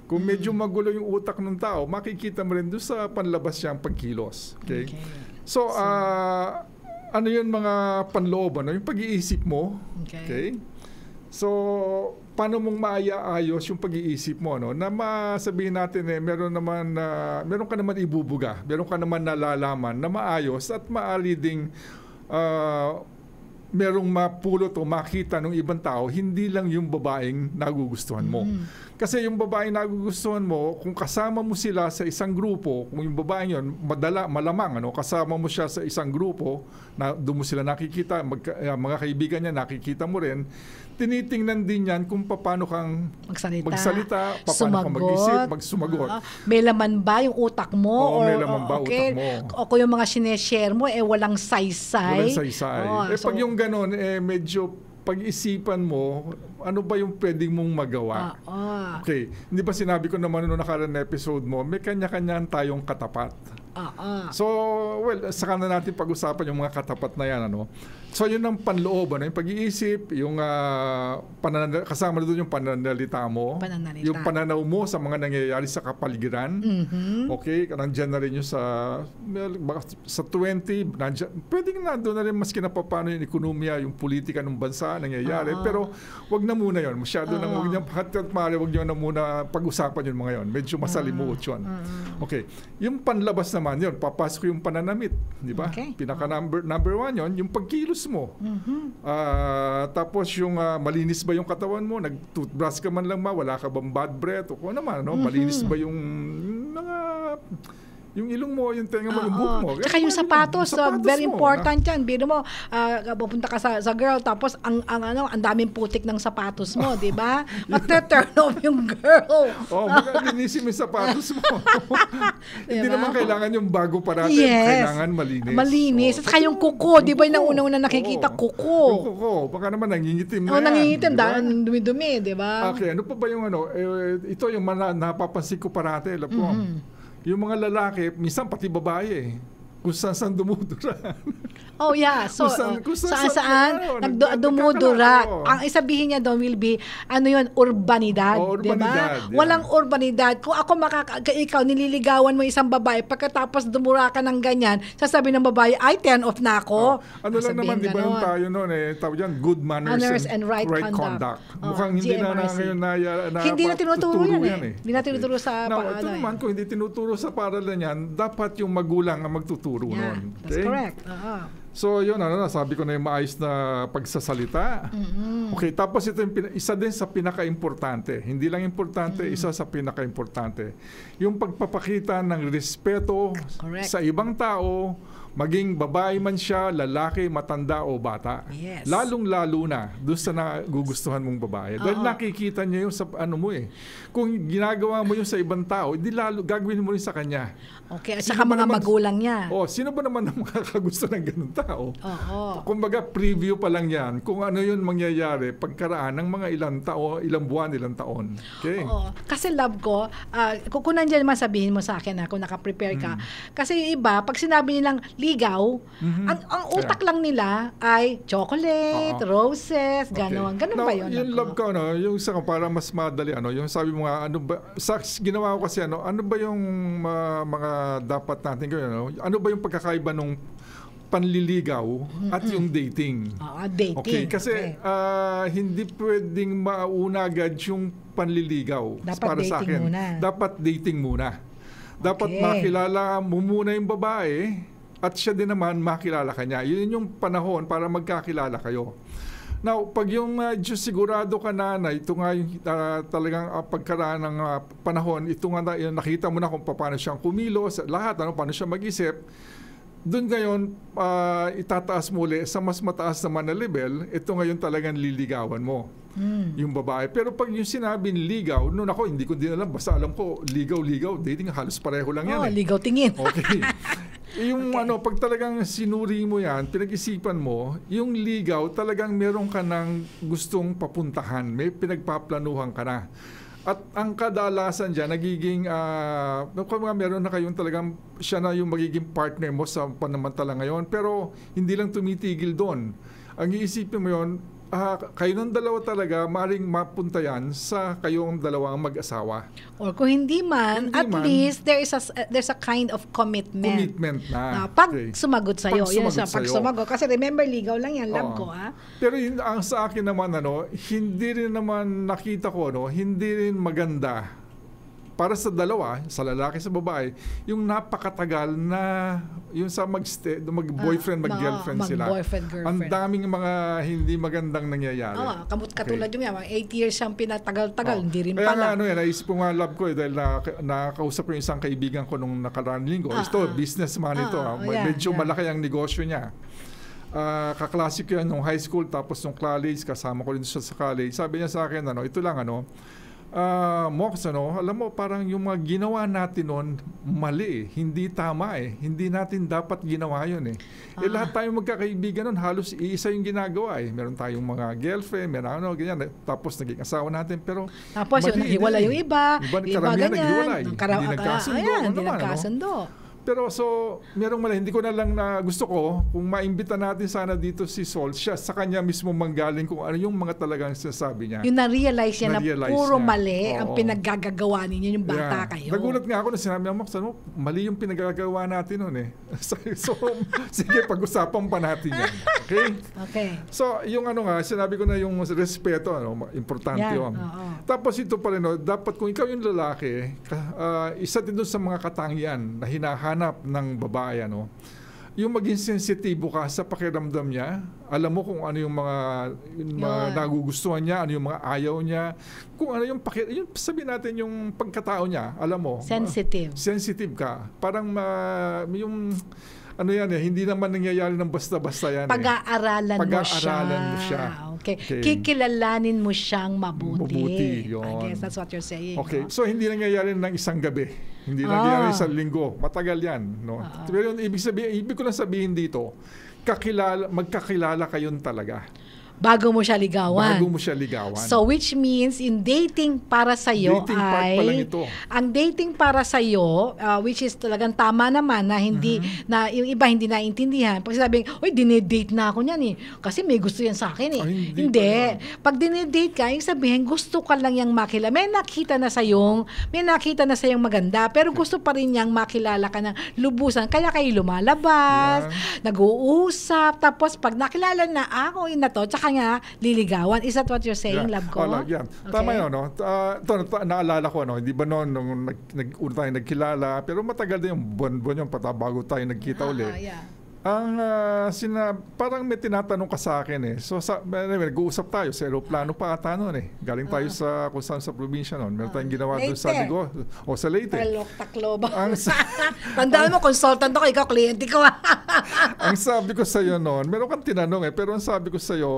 Kung medyo magulo yung utak ng tao, makikita mo rin doon sa panlabas siyang pagkilos. Okay? So, ano yun mga panloob? Yung pag-iisip mo. Okay? So, paano mong maayos yung pag-iisip mo, na masabihin natin meron ka naman ibubuga, meron ka naman nalalaman na maayos at maaari ding merong mapulot o makita ng ibang tao, hindi lang yung babaeng nagugustuhan mo. Kasi yung babaeng nagugustuhan mo, kung kasama mo sila sa isang grupo, kung yung babaeng yun, malamang, kasama mo siya sa isang grupo, na doon mo sila nakikita, mga kaibigan niya, nakikita mo rin, tinitingnan din yan kung paano kang magsalita paano kang mag-isip, sumagot. May laman ba yung utak mo? May laman ba utak mo? O kung yung mga sineshare mo, walang saysay. Walang saysay. Pag yung ganon, medyo pag-isipan mo, ano ba yung pwedeng mong magawa? Okay. Hindi ba sinabi ko naman noong nakaraan na episode mo, may kanya-kanyang tayong katapat. So, saka na natin pag-usapan yung mga katapat na yan. So, yun ang panloob. Yung pag-iisip, yung kasama doon yung pananalita mo. Yung pananaw mo sa mga nangyayari sa kapaligiran. Okay? Nandiyan na rin yung sa 20, pwedeng nandun na rin maski na paano yung ekonomiya, yung politika ng bansa nangyayari. Pero, wag na muna yun. Masyado nang wag nyo na muna pag-usapan yun mga yun. Medyo masalimuot yun. Okay. Yung panlabas naman yun, papasok yung pananamit. Di ba? Pinaka number 1 yun, yung pagkilos mo. Tapos yung malinis ba yung katawan mo? Nag-toothbrush ka man lang wala ka bang bad breath? O kung naman, malinis ba yung mga... Yung ilong mo, yung tenga mo, yung buhok mo. Tsaka yung sapatos, very important yan. Biro mo, pupunta ka sa girl, tapos ang daming putik ng sapatos mo, di ba? Mag-turn off yung girl. Linisin mo yung sapatos mo. Hindi naman kailangan yung bago parati. Kailangan malinis. Malinis. At saka yung kuko, di ba yung una-una nakikita, kuko. Yung kuko, baka naman nangingitim na yan. Nangingitim, dumi-dumi, di ba? Okay, ano pa ba yung ito yung napapansin ko parati, alam ko. Yung mga lalaki, minsan pati babae kung saan dumudura. Oh yeah, so kung saan dumudura. Ang isabihin niya doon will be, ano yun, urbanidad, urbanidad, diba? Walang urbanidad. Kung ako ikaw, nililigawan mo isang babae, pagkatapos dumura ka ng ganyan, sasabi ng babae, ay, turn off na ako. Ano lang naman, di ba yung tayo noon, tawag yan, good manners and right conduct. Mukhang hindi na ngayon hindi na tinuturo yan eh. Hindi na tinuturo sa paaralan. Ito naman, kung hindi tinuturo sa paaralan yan, dapat yung magulang ang magtuturo noon. That's correct. So, yun, sabi ko na yung maayos na pagsasalita. Okay, tapos ito yung isa din sa pinaka-importante. Hindi lang importante, isa sa pinaka-importante. Yung pagpapakita ng respeto sa ibang tao, maging babae man siya, lalaki, matanda o bata. Yes. Lalong-lalo na doon sa nagugustuhan mong babae. Dahil nakikita niya yung sa ano mo eh. Kung ginagawa mo yung sa ibang tao, hindi lalo gagawin mo rin sa kanya. Okay, at saka mga magulang niya. Sino ba naman ang makakagusto ng ganun tao? Oo. Kumbaga, preview pa lang yan kung ano yun mangyayari pagkaraan ng mga ilang buwan, ilang taon. Okay? Oo. Kasi love ko, kung nandiyan naman sabihin mo sa akin kung nakaprepare ka. Kasi yung iba, pag sinabi nilang ligaw, ang utak lang nila ay chocolate, roses, gano'n. Gano'n ba yun? Yung love ko, yung isa para mas madali, yung sabi mo nga, ginawa ko kasi, ano ba yung mga dapat natin gawin? Ano ba yung pagkakaiba nung panliligaw at yung dating? Dating. Okay, kasi hindi pwedeng mauna agad yung panliligaw. Dapat para sa akin. Dapat dating muna. Dapat makilala mo muna yung babae at siya din naman makilala ka niya. Yun yung panahon para magkakilala kayo. Now, pag yung sigurado ka na ito nga yung talagang pagkaraan ng panahon, ito nga nakita mo na kung paano siyang kumilos, lahat, paano siya mag-isip, doon ngayon, itataas mo ulit sa mas mataas naman na level, ito ngayon talagang liligawan mo. Yung babae. Pero pag yung sinabing ligaw, noon ako, hindi ko din alam. Basta alam ko, ligaw, dating halos pareho lang yan. Ligaw tingin. Okay. Yung pag talagang sinuri mo yan, pinag-isipan mo, yung ligaw, talagang meron ka ng gustong papuntahan. May pinagpaplanuhan ka na. At ang kadalasan dyan, nagiging, meron na kayong talagang, siya na yung magiging partner mo sa panamantala ngayon. Pero hindi lang tumitigil doon. Ang iisipin mo yun, kayo ng dalawa talaga, maaaring mapunta yan sa kayong dalawang mag-asawa. Or kung hindi man, at least there's a kind of commitment. Commitment na. Pag sumagot sa'yo. Pag sumagot. Kasi remember, ligaw lang yan, love ko. Pero ang sa akin naman, hindi rin naman nakita ko, hindi rin maganda para sa dalawa, sa lalaki sa babae, yung napakatagal na yung sa mag-boyfriend, mag-girlfriend sila. Ang daming mga hindi magandang nangyayari. Katulad yung 8 years siyang pinatagal-tagal, hindi rin pala. Kaya naisip ko nga love ko dahil nakakausap ko yung isang kaibigan ko nung nakaraang linggo. Ito, businessman ito. Medyo malaki ang negosyo niya. Kaklase ko yan nung high school, tapos nung college, kasama ko rin siya sa college. Sabi niya sa akin, ito lang, Mox, alam mo, parang yung mga ginawa natin noon, mali hindi tama Hindi natin dapat ginawa yun lahat tayong magkakaibigan noon, halos iisa yung ginagawa Meron tayong mga girlfriend, meron ganyan. Tapos naging asawa natin, pero tapos yung naghiwala yung iba karamihan naghiwalay. Hindi nagkasundo. Pero merong mali. Hindi ko na lang na gusto ko, kung maimbita natin sana dito si Sol, siya sa kanya mismo manggaling kung ano yung mga talagang sinasabi niya. Yung na-realize niya na puro mali ang pinaggagawa ninyo yung bata kayo. Nagulat nga ako na sinabi niya, mali yung pinaggagawa natin noon sige, pag-usapan pa natin yan. Okay? So, yung sinabi ko na yung respeto, importante yun. Tapos ito pa rin, dapat kung ikaw yung lalaki, isa din doon sa mga katangian na hinahanap ng babae, yung maging sensitibo ka sa pakiramdam niya, alam mo kung ano yung mga nagugustuhan niya, ano yung mga ayaw niya, kung ano yung sabihin natin yung pagkatao niya, alam mo. Sensitive ka. Parang yung hindi naman nangyayari ng basta-basta yan. Pag-aaralan mo siya. Okay. Kikilalanin mo siyang mabuti. Yun. I guess that's what you're saying. Okay. So, hindi nangyayari ng isang gabi. Hindi nangyayari isang linggo. Matagal yan. Pero ibig ko lang sabihin dito, magkakilala kayong talaga. bago mo siya ligawan. Bago mo siya ligawan. So which means in dating para sa iyo Dating part pa lang ito. Ang dating para sa iyo which is talagang tama naman na hindi na yung iba hindi naiintindihan. Pag sabing, "Oy, dinedate na ako niyan eh." Kasi may gusto yan sa akin eh. Ay, hindi. Pag dinedate ka, yung sabihin gusto ka lang yang makilala. May nakita na sa yung maganda, pero gusto pa rin niyang makilala ka ng lubusan. Kaya kayo lumalabas, nag-uusap, tapos pag nakilala na ako na to, tsaka nga liligawan. Is that what you're saying, love ko? Yeah. Okay. Tama yun, no? Naalala ko, no? Hindi ba noon, nung una tayo nagkilala, pero matagal din yung buwan-buwan yung bago tayo nagkita ulit. Ang parang may tinatanong ka sa akin eh. So nag-uusap tayo sa aeroplano pa ata noon eh. Galing tayo sa kung saan sa probinsya noon. Meron tayong ginawa doon sa Ligo o sa Leyte. Takloba. Tandaan mo, consultant ako, ikaw kliyente ko. Ang sabi ko sa iyo noon, meron kang tinanong eh, pero ang sabi ko sa iyo,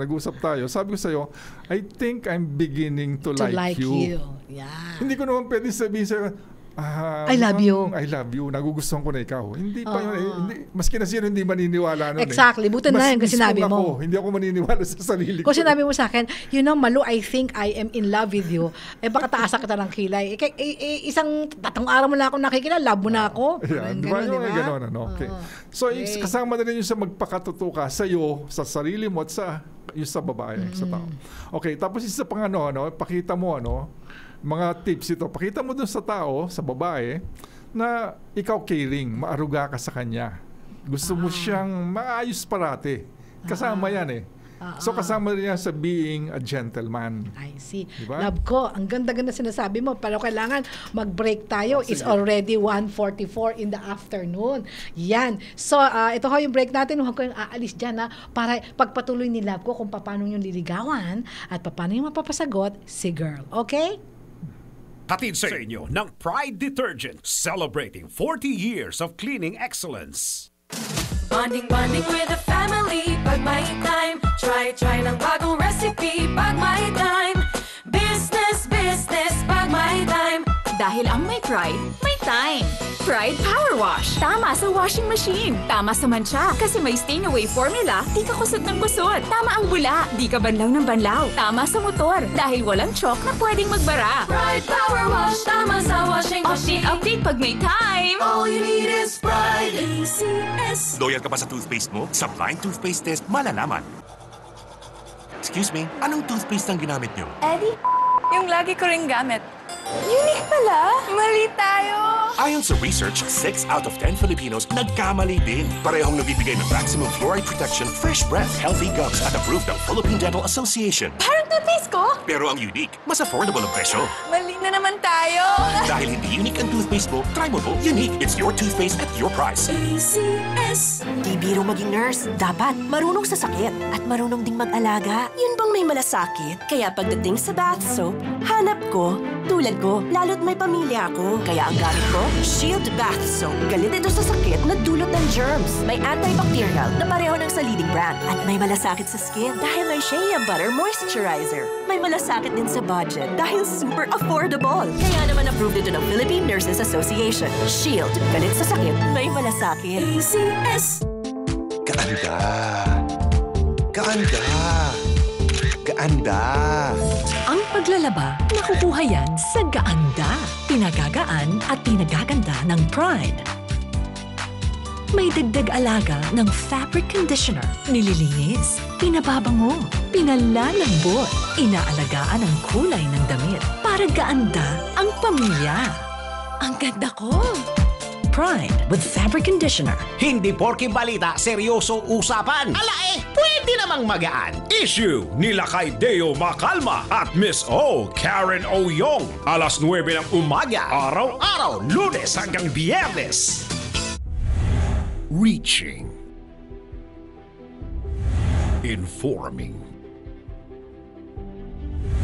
nag-uusap tayo, sabi ko sa iyo, I think I'm beginning to like you. Yeah. Hindi ko naman pwede sabihin sa iyo, I love you. I love you. Nagugustuhan ko na ikaw. Hindi pa yun. Maski na sino hindi maniniwala nun. Exactly. Buti na yun kasi sinabi mo. Hindi ako maniniwala sa sarili ko. Kung sinabi mo sa akin, Malu, I think I am in love with you. Baka taasa kita ng kilay. Isang tatong araw mo na ako nakikilala, love mo na ako. Ganon. Okay. So, kasama na rin yung sa magpakatuto ka sa iyo, sa sarili mo at sa babae, sa tao. Okay. Tapos isa pang pakita mo, mga tips ito. Pakita mo dun sa tao, sa babae, na ikaw caring, maaruga ka sa kanya. Gusto mo siyang maayos parati. Kasama yan eh. So kasama rin yan sa being a gentleman. I see. Diba? Love ko, ang ganda-ganda sinasabi mo, pero kailangan mag-break tayo. It's already 1:44 in the afternoon. Yan. So, ito yung break natin. Huwag ko yung aalis dyan para pagpatuloy ni Love ko kung paano yung liligawan at paano yung mapapasagot si girl. Okay? Hatid sa inyo ng Pride Detergent, celebrating 40 years of cleaning excellence. Bonding with the family pag may time. Try ng bagong recipe pag may time. Business pag may time. Dahil ang may Pride, may time. Pride Power Wash. Tama sa washing machine. Tama sa mancha. Kasi may stain away formula, di ka kusot ng kusot. Tama ang bula, di ka banlaw ng banlaw. Tama sa motor, dahil walang chalk na pwedeng magbara. Pride Power Wash. Tama sa washing machine. Update pag may time. All you need is Pride. ACS. Loyal ka ba sa toothpaste mo? Sa blind toothpaste test, malalaman. Excuse me, anong toothpaste ang ginamit nyo? Eddie, yung lagi ko ring gamit. Unique pala. Mali tayo. Ayon sa research, 6 out of 10 Filipinos nagkamali din. Parehong nabibigay ng maximum fluoride protection, fresh breath, healthy gums at approved ng Philippine Dental Association. Parang toothpaste ko. Pero ang unique, mas affordable ang presyo. Mali na naman tayo. Dahil hindi unique ang toothpaste mo, try mo po. Unique, it's your toothpaste at your price. ACS. Di biro maging nurse, dapat marunong sa sakit at marunong ding mag-alaga. Yun bang may malasakit? Kaya pagdating sa bath soap, hanap ko, tulad ko, lalo't may pamilya ako. Kaya ang gamit ko, Shield Bath Soap. Galit ito sa sakit na dulot ng germs. May antibacterial na pareho ng sa leading brand. At may malasakit sa skin dahil may Shea Butter Moisturizer. May malasakit din sa budget dahil super affordable. Kaya naman approved ito ng Philippine Nurses Association. Shield. Galit sa sakit, may malasakit. ACS. Kaanda. Kaanda. Kaanda. Ang paglalaba, nakukuha yan sa Gaanda. Pinagagaan at pinagaganda ng Pride. May dagdag alaga ng fabric conditioner, nililinis, pinababango, pinalalambot, inaalagaan ang kulay ng damit para gaanda ang pamilya. Ang ganda ko! Pride with fabric conditioner. Hindi porke balita, seryoso usapan. Pwede namang magaan. Issue nila kay Deo Macalma at Miss O. Karen Oyong. Alas 9 ng umaga, araw-araw, Lunes hanggang Biyernes. Reaching. Informing.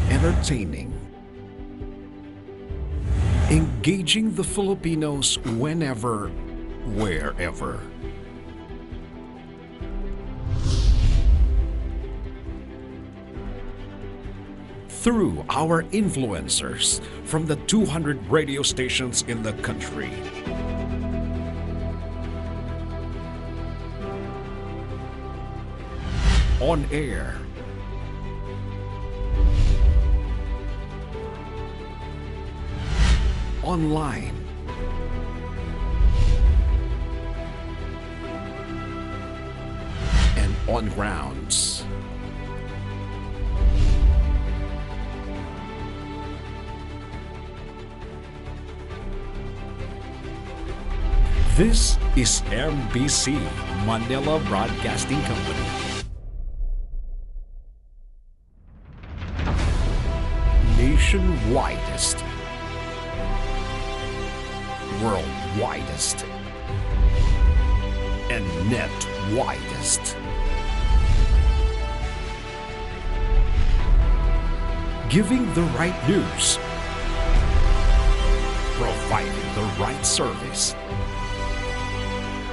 Entertaining. Engaging the Filipinos whenever, wherever. Through our influencers from the 200 radio stations in the country. On air. Online. And on grounds. This is MBC, Manila Broadcasting Company. Nation-widest, world-widest, and net-widest. Giving the right news, providing the right service,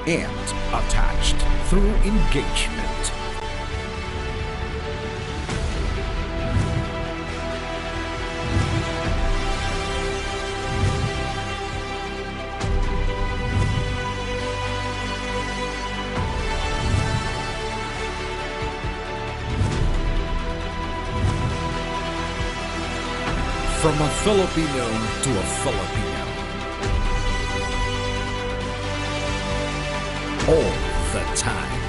and attached through engagement. From a Filipino to a Filipino. All the time.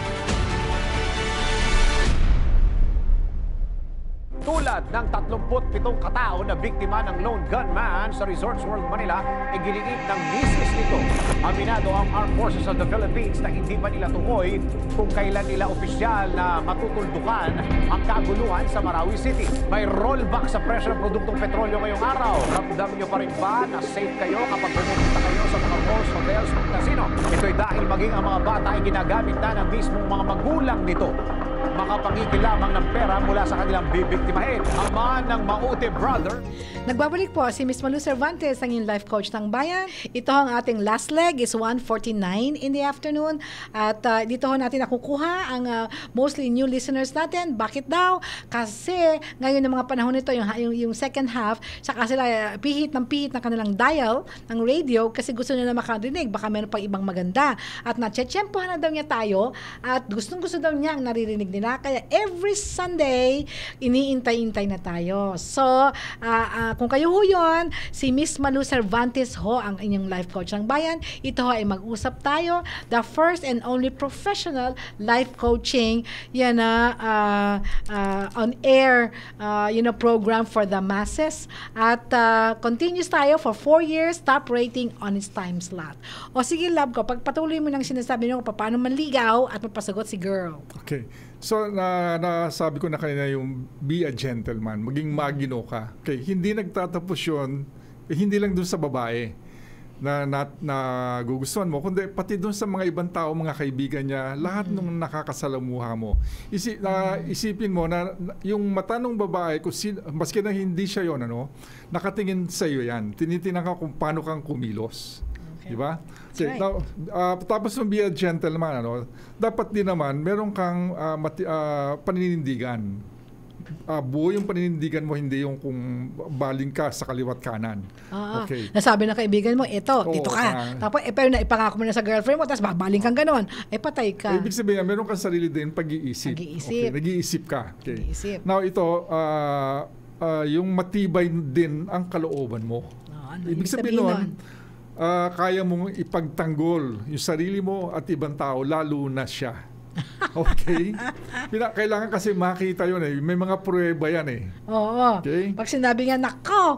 Tulad ng 37 katao na biktima ng lone gunman sa Resorts World Manila, giniit ng misis nito. Aminado ang Armed Forces of the Philippines na hindi pa nila tukoy kung kailan nila opisyal na matutuldukan ang kaguluhan sa Marawi City. May rollback sa presyo ng produktong petrolyo ngayong araw. Ramdam nyo pa rin ba na safe kayo kapag pumunta kayo sa mga malls, hotels at casino? Ito'y dahil maging ang mga bata ay ginagamit na ng mismong mga magulang nito. Makapangikil lamang ng pera mula sa kanilang bibiktimahin. Ama ng Maute Brother. Nagbabalik po si Miss Malu Cervantes, ang inyong life coach ng bayan. Ito ang ating last leg is 1:49 in the afternoon. At dito ho natin nakukuha ang mostly new listeners natin. Bakit daw? Kasi ngayon ng mga panahon nito, yung second half, saka sila pihit ng kanilang dial ng radio kasi gusto nila makarinig. Baka meron pang ibang maganda. At natsetsyempohan na daw niya tayo at gustong-gusto daw niya ang naririnig nila. Kaya every Sunday, iniintay-intay na tayo. So, kung kayo ho yun, si Miss Malu Cervantes ho ang inyong life coach ng bayan. Ito ho ay mag-usap tayo. The first and only professional life coaching on-air program for the masses. At continues tayo for 4 years, top rating on its time slot. O sige, love ko, pagpatuloy mo nang sinasabi nyo kung paano manligaw at mapasagot si girl. Okay. So, nasabi ko na kanina yung be a gentleman, maging magino ka. Okay, hindi nagtatapos yun, hindi lang dun sa babae na gugustuhan mo, kundi pati dun sa mga ibang tao, mga kaibigan niya, lahat nung nakakasalamuha mo. Isipin mo na yung mata ng babae, maski na hindi siya yun, nakatingin sa iyo yan. Tinitingnan ka kung paano kang kumilos. Diba? Okay. Right. Now, tapos ng be a gentleman, dapat din naman meron kang paninindigan. Buo yung paninindigan mo, hindi yung kung baling ka sa kaliwat kanan. Okay. Nasabi ng kaibigan mo, dito ka. Tapos, pero naipangako mo na sa girlfriend mo, tapos babaling kang ganon. Patay ka. Ibig sabihin, meron kang sarili din pag-iisip. Okay. Nag-iisip ka. Okay. Nag-iisip. Now, ito, yung matibay din ang kalooban mo. Ibig sabihin nun, kaya mong ipagtanggol yung sarili mo at ibang tao, lalo na siya. Okay? Kailangan kasi makita yun eh. May mga pruweba yan eh. Oo. Okay? Pag sinabi nga, nako,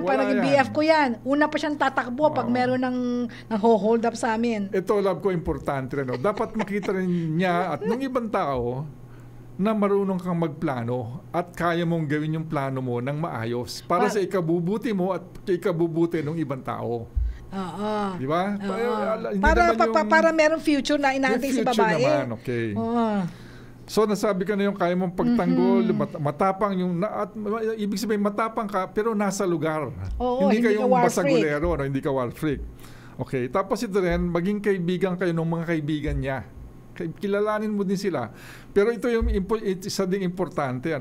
parang yung BF ko yan. Una pa siyang tatakbo pag meron ng hold up sa amin. Ito, love ko, importante rin. Dapat makita rin niya at ng ibang tao na marunong kang magplano at kaya mong gawin yung plano mo ng maayos para sa ikabubuti mo at ikabubuti ng ibang tao. Oo. Di ba? Para merong future na inaantay sa babae. Future naman, okay. So nasabi ka na yung kaya mong pagtanggol, matapang yung, ibig sabihin matapang ka pero nasa lugar. Hindi ka yung basagulero, hindi ka wall freak. Okay, tapos ito rin, maging kaibigan kayo ng mga kaibigan niya. Kilalanin mo din sila. Pero ito yung isa ding importante,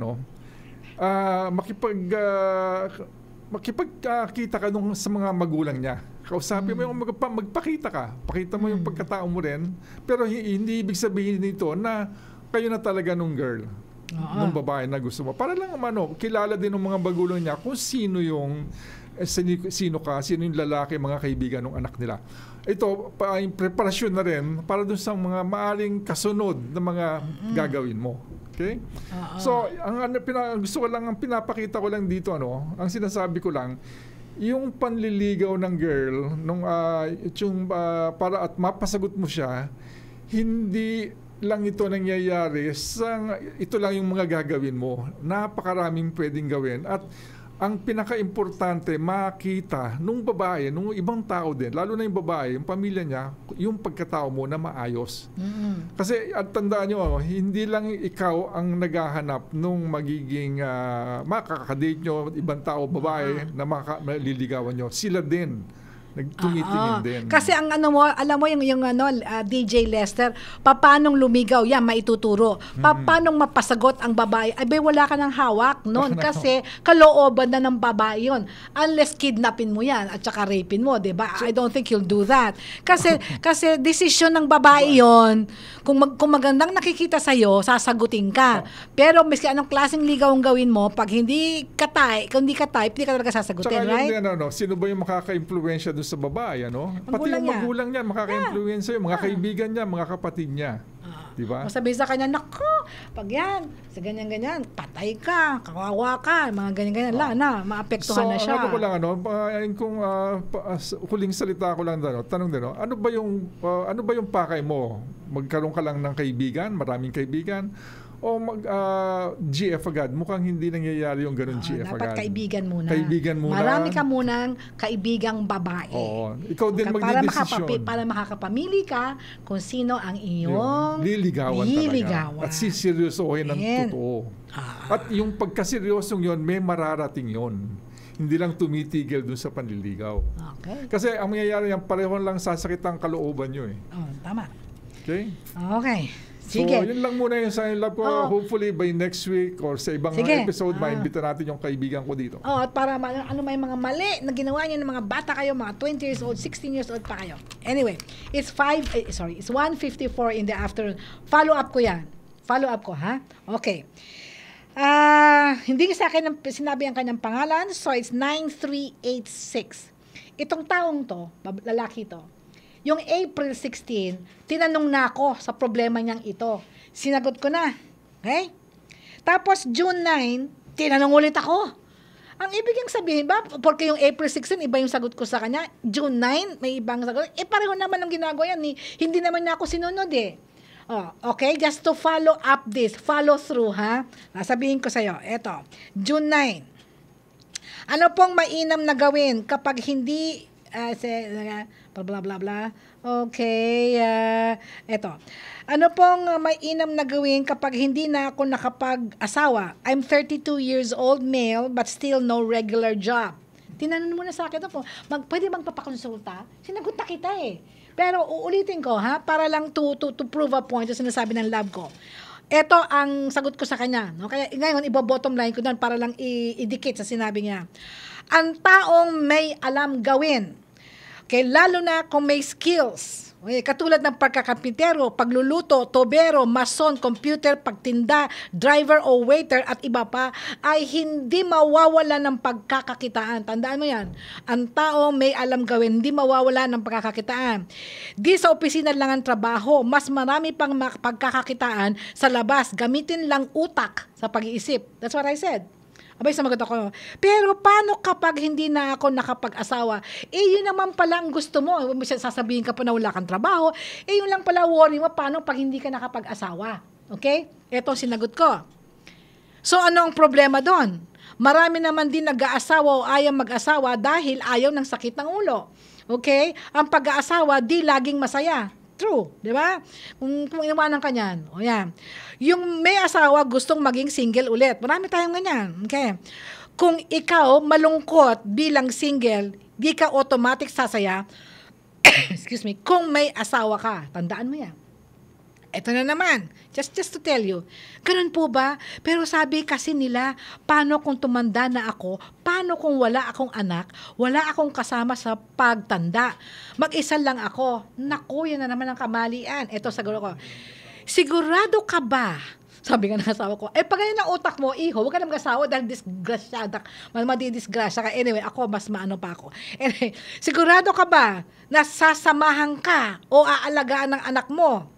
makipagkita ka sa mga magulang niya. Kausapin mo yung magpakita ka. Pakita mo yung pagkatao mo rin. Pero hindi ibig sabihin nito na kayo na talaga nung girl. Nung babae na gusto mo. Para lang kilala din ng mga magulang niya kung sino yung sino yung lalaki, mga kaibigan ng anak nila. Ito, yung preparasyon na rin para dun sa mga maaring kasunod na mga gagawin mo. Okay? So, gusto ko lang, ang pinapakita ko lang dito, ang sinasabi ko lang, yung panliligaw ng girl, para at mapasagot mo siya, hindi lang ito nangyayari ito lang yung mga gagawin mo. Napakaraming pwedeng gawin. At ang pinaka-importante, makita nung babae, nung ibang tao din, lalo na yung babae, yung pamilya niya, yung pagkatao mo na maayos. Kasi at tandaan nyo, hindi lang ikaw ang naghahanap nung magiging makakadate nyo, ibang tao, babae, na maliligawan nyo. Sila din. Nagtumitingin din. Kasi ang alam mo yung DJ Lester, paanong lumigaw, yan maituturo. Paanong mapasagot ang babae? Ay, wala ka ng hawak noon kasi kalooban na ng babae yun. Unless kidnapin mo yan at saka rapin mo, di ba? I don't think you'll do that. Kasi decision ng babae yon. Kung magandang nakikita sa'yo, sasagutin ka. Pero miski anong klaseng ligaw ang gawin mo, pag hindi ka type, hindi ka talaga sasagutin, right? Sino ba yung makaka-impluwensya doon sa babae, Pati yung magulang niya, makaka-influence sa'yo, mga kaibigan niya, mga kapatid niya. Diba? Masabi sa kanya, naku, pag yan, sa ganyan-ganyan, patay ka, kawawa ka, mga ganyan-ganyan, maapektuhan na siya. So, ko lang, kung huling salita ko lang, tanong din, ano ba yung pakay mo? Magkaroon ka lang ng kaibigan, maraming kaibigan, o GF agad? Mukhang hindi nangyayari yung ganun GF agad. Dapat kaibigan muna. Kaibigan muna. Marami ka munang kaibigang babae. Oo. Ikaw din magdidesisyon. Para makakapamili ka kung sino ang iyong liligawan talaga. At siseryosohin ng totoo. At yung pagkaseryosong yon, may mararating yon. Hindi lang tumitigil dun sa panliligaw. Okay. Kasi ang mangyayari yan, pareho lang sasakit ang kalooban nyo eh. Tama. Okay? Okay. Sige. So, yun lang muna yung sign love ko. Hopefully, by next week or sa ibang episode, maimbita natin yung kaibigan ko dito. At para may mga mali na ginawa niyo ng mga bata kayo, mga 20 years old, 16 years old pa kayo. Anyway, it's 1:54 in the afternoon. Follow up ko yan. Follow up ko, ha? Okay. Hindi sa akin sinabi ang kanyang pangalan, so it's 9386. Itong taong to, lalaki to, yung April 16, tinanong na ako sa problema niyang ito. Sinagot ko na. Okay? Tapos June 9, tinanong ulit ako. Ang ibig sabihin ba, porque yung April 16, iba yung sagot ko sa kanya, June 9, may ibang sagot. Pareho naman ang ginagawa yan. Hindi naman niya ako sinunod eh. Okay, just to follow up this, follow through, ha? Sabihin ko sa'yo, eto, June 9. Ano pong mainam na gawin kapag hindi blah blah blah. Okay, eto. Ano pong mainam na gawin kapag hindi na ako nakapag-asawa? I'm 32 years old, male, but still no regular job. Tinanong mo na sa akin po, pwede bang papakonsulta? Sinagot na kita eh. Pero uulitin ko, ha, para lang to prove a point, yung sinasabi ng love ko. Ito ang sagot ko sa kanya. No? Kaya ngayon, ibo-bottom line ko doon para lang idikit sa sinabi niya. Ang taong may alam gawin, okay, lalo na kung may skills, okay, katulad ng pagkakapintero, pagluluto, tobero, mason, computer, pagtinda, driver o waiter at iba pa, ay hindi mawawala ng pagkakakitaan. Tandaan mo yan. Ang taong may alam gawin, hindi mawawala ng pagkakakitaan. Di sa opisina lang ang trabaho, mas marami pang pagkakakitaan sa labas. Gamitin lang utak sa pag-iisip. That's what I said. Abay, sumagot ako, pero paano kapag hindi na ako nakapag-asawa? Yun naman pala ang gusto mo. Sasabihin ka pa na wala kang trabaho. Yun lang pala worry mo, paano pag hindi ka nakapag-asawa? Okay? Ito sinagot ko. So, ano ang problema doon? Marami naman din nag-aasawa o ayaw mag-asawa dahil ayaw ng sakit ng ulo. Okay? Ang pag-aasawa, di laging masaya. True, di ba? Kung iwanan ka niyan. O yan. Yung may asawa, gustong maging single ulit. Marami tayong ganyan. Okay? Kung ikaw malungkot bilang single, di ka automatic sasaya. Excuse me. Kung may asawa ka, tandaan mo yan. Ito na naman. Just to tell you. Ganun po ba? Pero sabi kasi nila, paano kung tumanda na ako? Paano kung wala akong anak? Wala akong kasama sa pagtanda? Mag-isa lang ako. Naku, yan na naman ang kamalian. Ito sagot ko. sigurado ka ba? Sabi nga ng asawa ko, pag ganyan ang utak mo, iho, huwag ka na mag-asawa dahil disgrasyada, madidisgrasya ka. Anyway, ako, mas maano pa ako. Anyway, sigurado ka ba na sasamahan ka o aalagaan ng anak mo?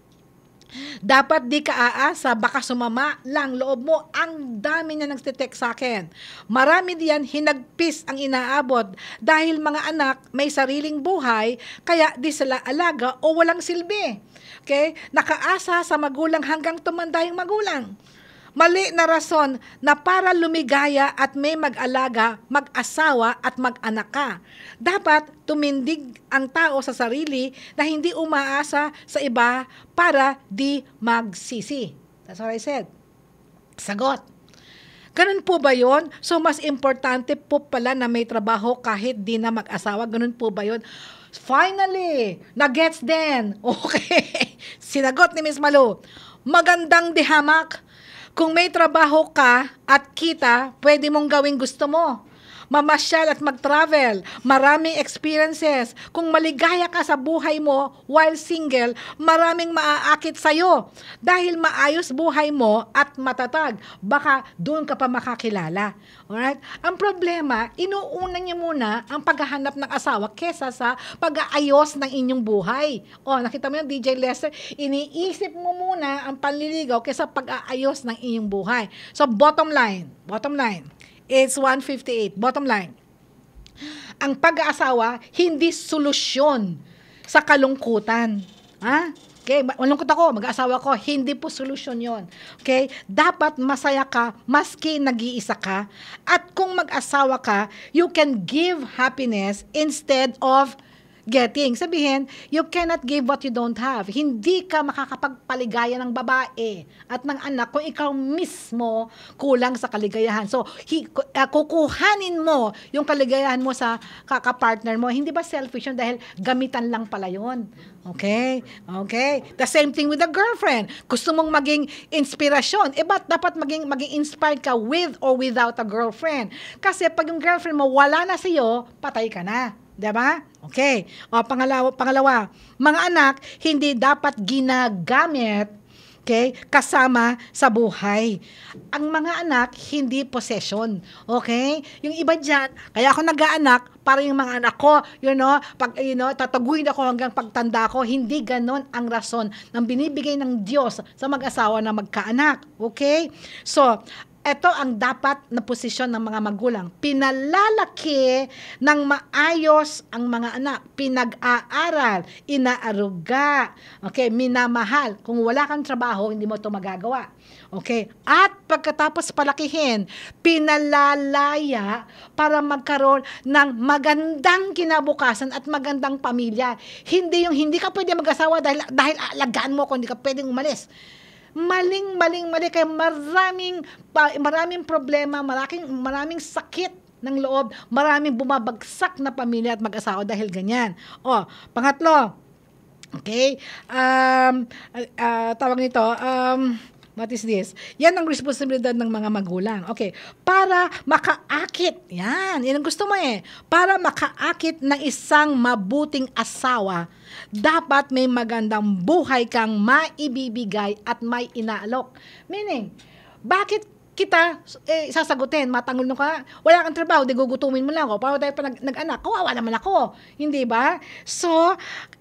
Dapat di ka aasa, baka sumama lang loob mo. Ang dami niya nagtitek sa akin. Marami diyan hinagpis ang inaabot dahil mga anak may sariling buhay, kaya di sila alaga o walang silbi. Okay? Nakaasa sa magulang hanggang tumanda yung magulang. Mali na rason na para lumigaya at may mag-alaga, mag-asawa at mag-anak ka. Dapat tumindig ang tao sa sarili na hindi umaasa sa iba para di magsisi. That's what I said. Sagot. Ganun po ba yun? So mas importante po pala na may trabaho kahit di na mag-asawa. Ganun po ba yun? Finally, na-gets din. Okay. Sinagot ni Miss Malu. Magandang dihamak. Kung may trabaho ka at kita, pwede mong gawing gusto mo. Mamasyal at mag-travel, maraming experiences. Kung maligaya ka sa buhay mo while single, maraming maaakit sa'yo. Dahil maayos buhay mo at matatag, baka doon ka pa makakilala. Alright? Ang problema, inuuna niyo muna ang paghahanap ng asawa kesa sa pag-aayos ng inyong buhay. Nakita mo yung DJ Lester, iniisip mo muna ang panliligaw kesa pag-aayos ng inyong buhay. So bottom line, it's 158. Bottom line, ang pag-aasawa, hindi solusyon sa kalungkutan. Okay, malungkot ako, mag-aasawa ko, hindi po solusyon yon. Okay, dapat masaya ka, maski nag-iisa ka. At kung mag-asawa ka, you can give happiness instead of getting. Sabihin, you cannot give what you don't have. Hindi ka makakapagpaligaya ng babae at ng anak kung ikaw mismo kulang sa kaligayahan. So, kukuhanin mo yung kaligayahan mo sa kaka-partner mo. Hindi ba selfish yun? Dahil gamitan lang pala yun. Okay? Okay? The same thing with a girlfriend. Gusto mong maging inspirasyon. Ba't dapat maging inspired ka with or without a girlfriend? Kasi pag yung girlfriend mo wala na sa'yo, patay ka na. Diba? Okay. Pangalawa, mga anak hindi dapat ginagamit, okay, kasama sa buhay. Ang mga anak hindi possession. Okay? Yung iba dyan, kaya ako nag-aanak para yung mga anak ko, tataguin ako hanggang pagtanda ko. Hindi ganon ang rason ng binibigay ng Diyos sa mag-asawa na magkaanak. Okay? So, ito ang dapat na posisyon ng mga magulang. Pinalalaki ng maayos ang mga anak. Pinag-aaral, inaaruga, okay, minamahal. Kung wala kang trabaho, hindi mo ito magagawa. Okay? At pagkatapos palakihin, pinalalaya para magkaroon ng magandang kinabukasan at magandang pamilya. Hindi yung hindi ka pwede mag-asawa dahil alagaan mo kung hindi ka pwedeng umalis. Mali. Kaya maraming problema, maraming sakit ng loob, maraming bumabagsak na pamilya at mag-asawa dahil ganyan. Pangatlo, okay, tawag nito, what is this? Yan ang responsibilidad ng mga magulang. Okay, para makaakit, yan ang gusto mo para makaakit ng isang mabuting asawa, dapat may magandang buhay kang maibibigay at may inaalok. Meaning, bakit kita sasagutin, matanggol ka, wala kang trabaho, di gugutumin mo lang ako, para tayo pa nag-anak, kawawa naman ako, hindi ba? So,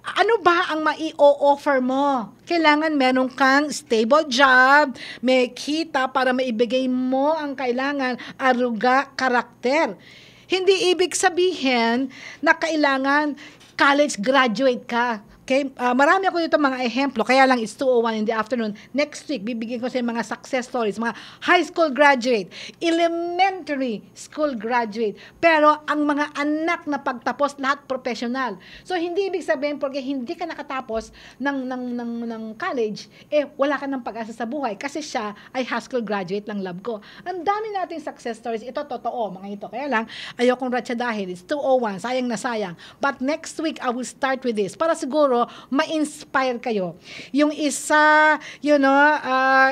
ano ba ang mai-o-offer mo? Kailangan meron kang stable job, may kita para maibigay mo ang kailangan, aruga, karakter. Hindi ibig sabihin na kailangan college graduate ka. Okay? Marami ako dito mga ehemplo, kaya lang it's 2:01 in the afternoon. Next week, bibigyan ko sa mga success stories, mga high school graduate, elementary school graduate, pero ang mga anak na pagtapos, lahat professional. So, hindi ibig sabihin, porque hindi ka nakatapos ng college, wala ka ng pag-asa sa buhay, kasi siya ay high school graduate lang, love ko. Ang dami nating success stories, ito, totoo, mga ito. Kaya lang, ayokong ratsadahin, it's 2:01, sayang na sayang. But next week, I will start with this, para siguro, siguro ma-inspire kayo. Yung isa,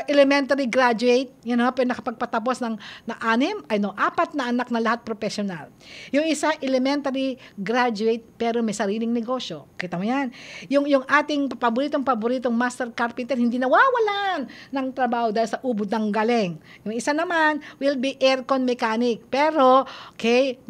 elementary graduate, pero nakapagpatapos ng 4 na anak na lahat professional. Yung isa, elementary graduate, pero may sariling negosyo. Kita mo yan? Yung ating paboritong master carpenter, hindi nawawalan ng trabaho dahil sa ubod ng galing. Yung isa naman, will be aircon mechanic. Pero, 2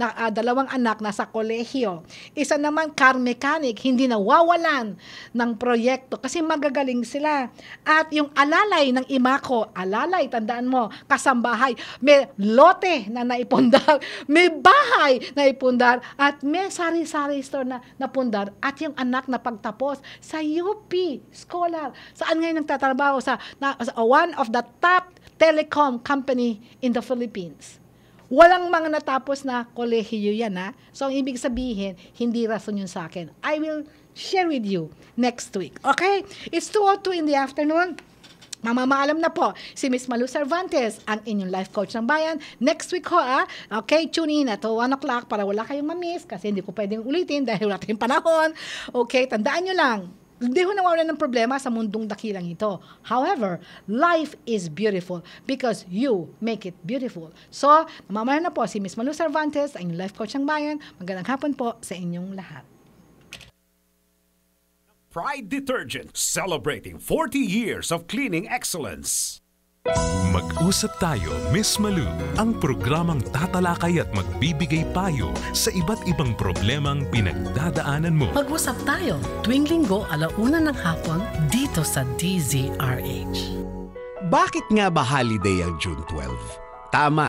anak nasa kolehiyo. Isa naman, car mechanic, hindi nawawalan ng proyekto kasi magagaling sila. At yung alalay ng ima ko, tandaan mo, kasambahay, may lote na naipundar, may bahay na ipundar, at may sari-sari store na napundar, at yung anak na pagtapos sa UP, scholar. Saan ngayon nagtatrabaho? Sa one of the top telecom company in the Philippines. Walang mga natapos na kolehiyo yan, ha? So, ang ibig sabihin, hindi rason yun sa akin. I will share with you next week. Okay? It's 2:02 in the afternoon. Mamamaalam na po si Miss Malu Cervantes, ang inyong life coach ng bayan. Next week ho, okay, tune in at 1 o'clock para wala kayong mamiss kasi hindi ko pwedeng ulitin dahil wala tayong panahon. Okay, tandaan nyo lang, hindi ho nawawalan ng problema sa mundong dakilang ito. However, life is beautiful because you make it beautiful. So, namamayan na po si Miss Malu Cervantes, ang inyong life coach ng bayan. Magandang hapon po sa inyong lahat. Pride Detergent, celebrating 40 years of cleaning excellence. Mag-usap tayo, Miss Malu, ang programang tatalakay at magbibigay payo sa iba't ibang problemang pinagdadaanan mo. Mag-usap tayo tuwing Linggo 1:00 ng hapon dito sa DZRH. Bakit nga ba holiday ang June 12? Tama.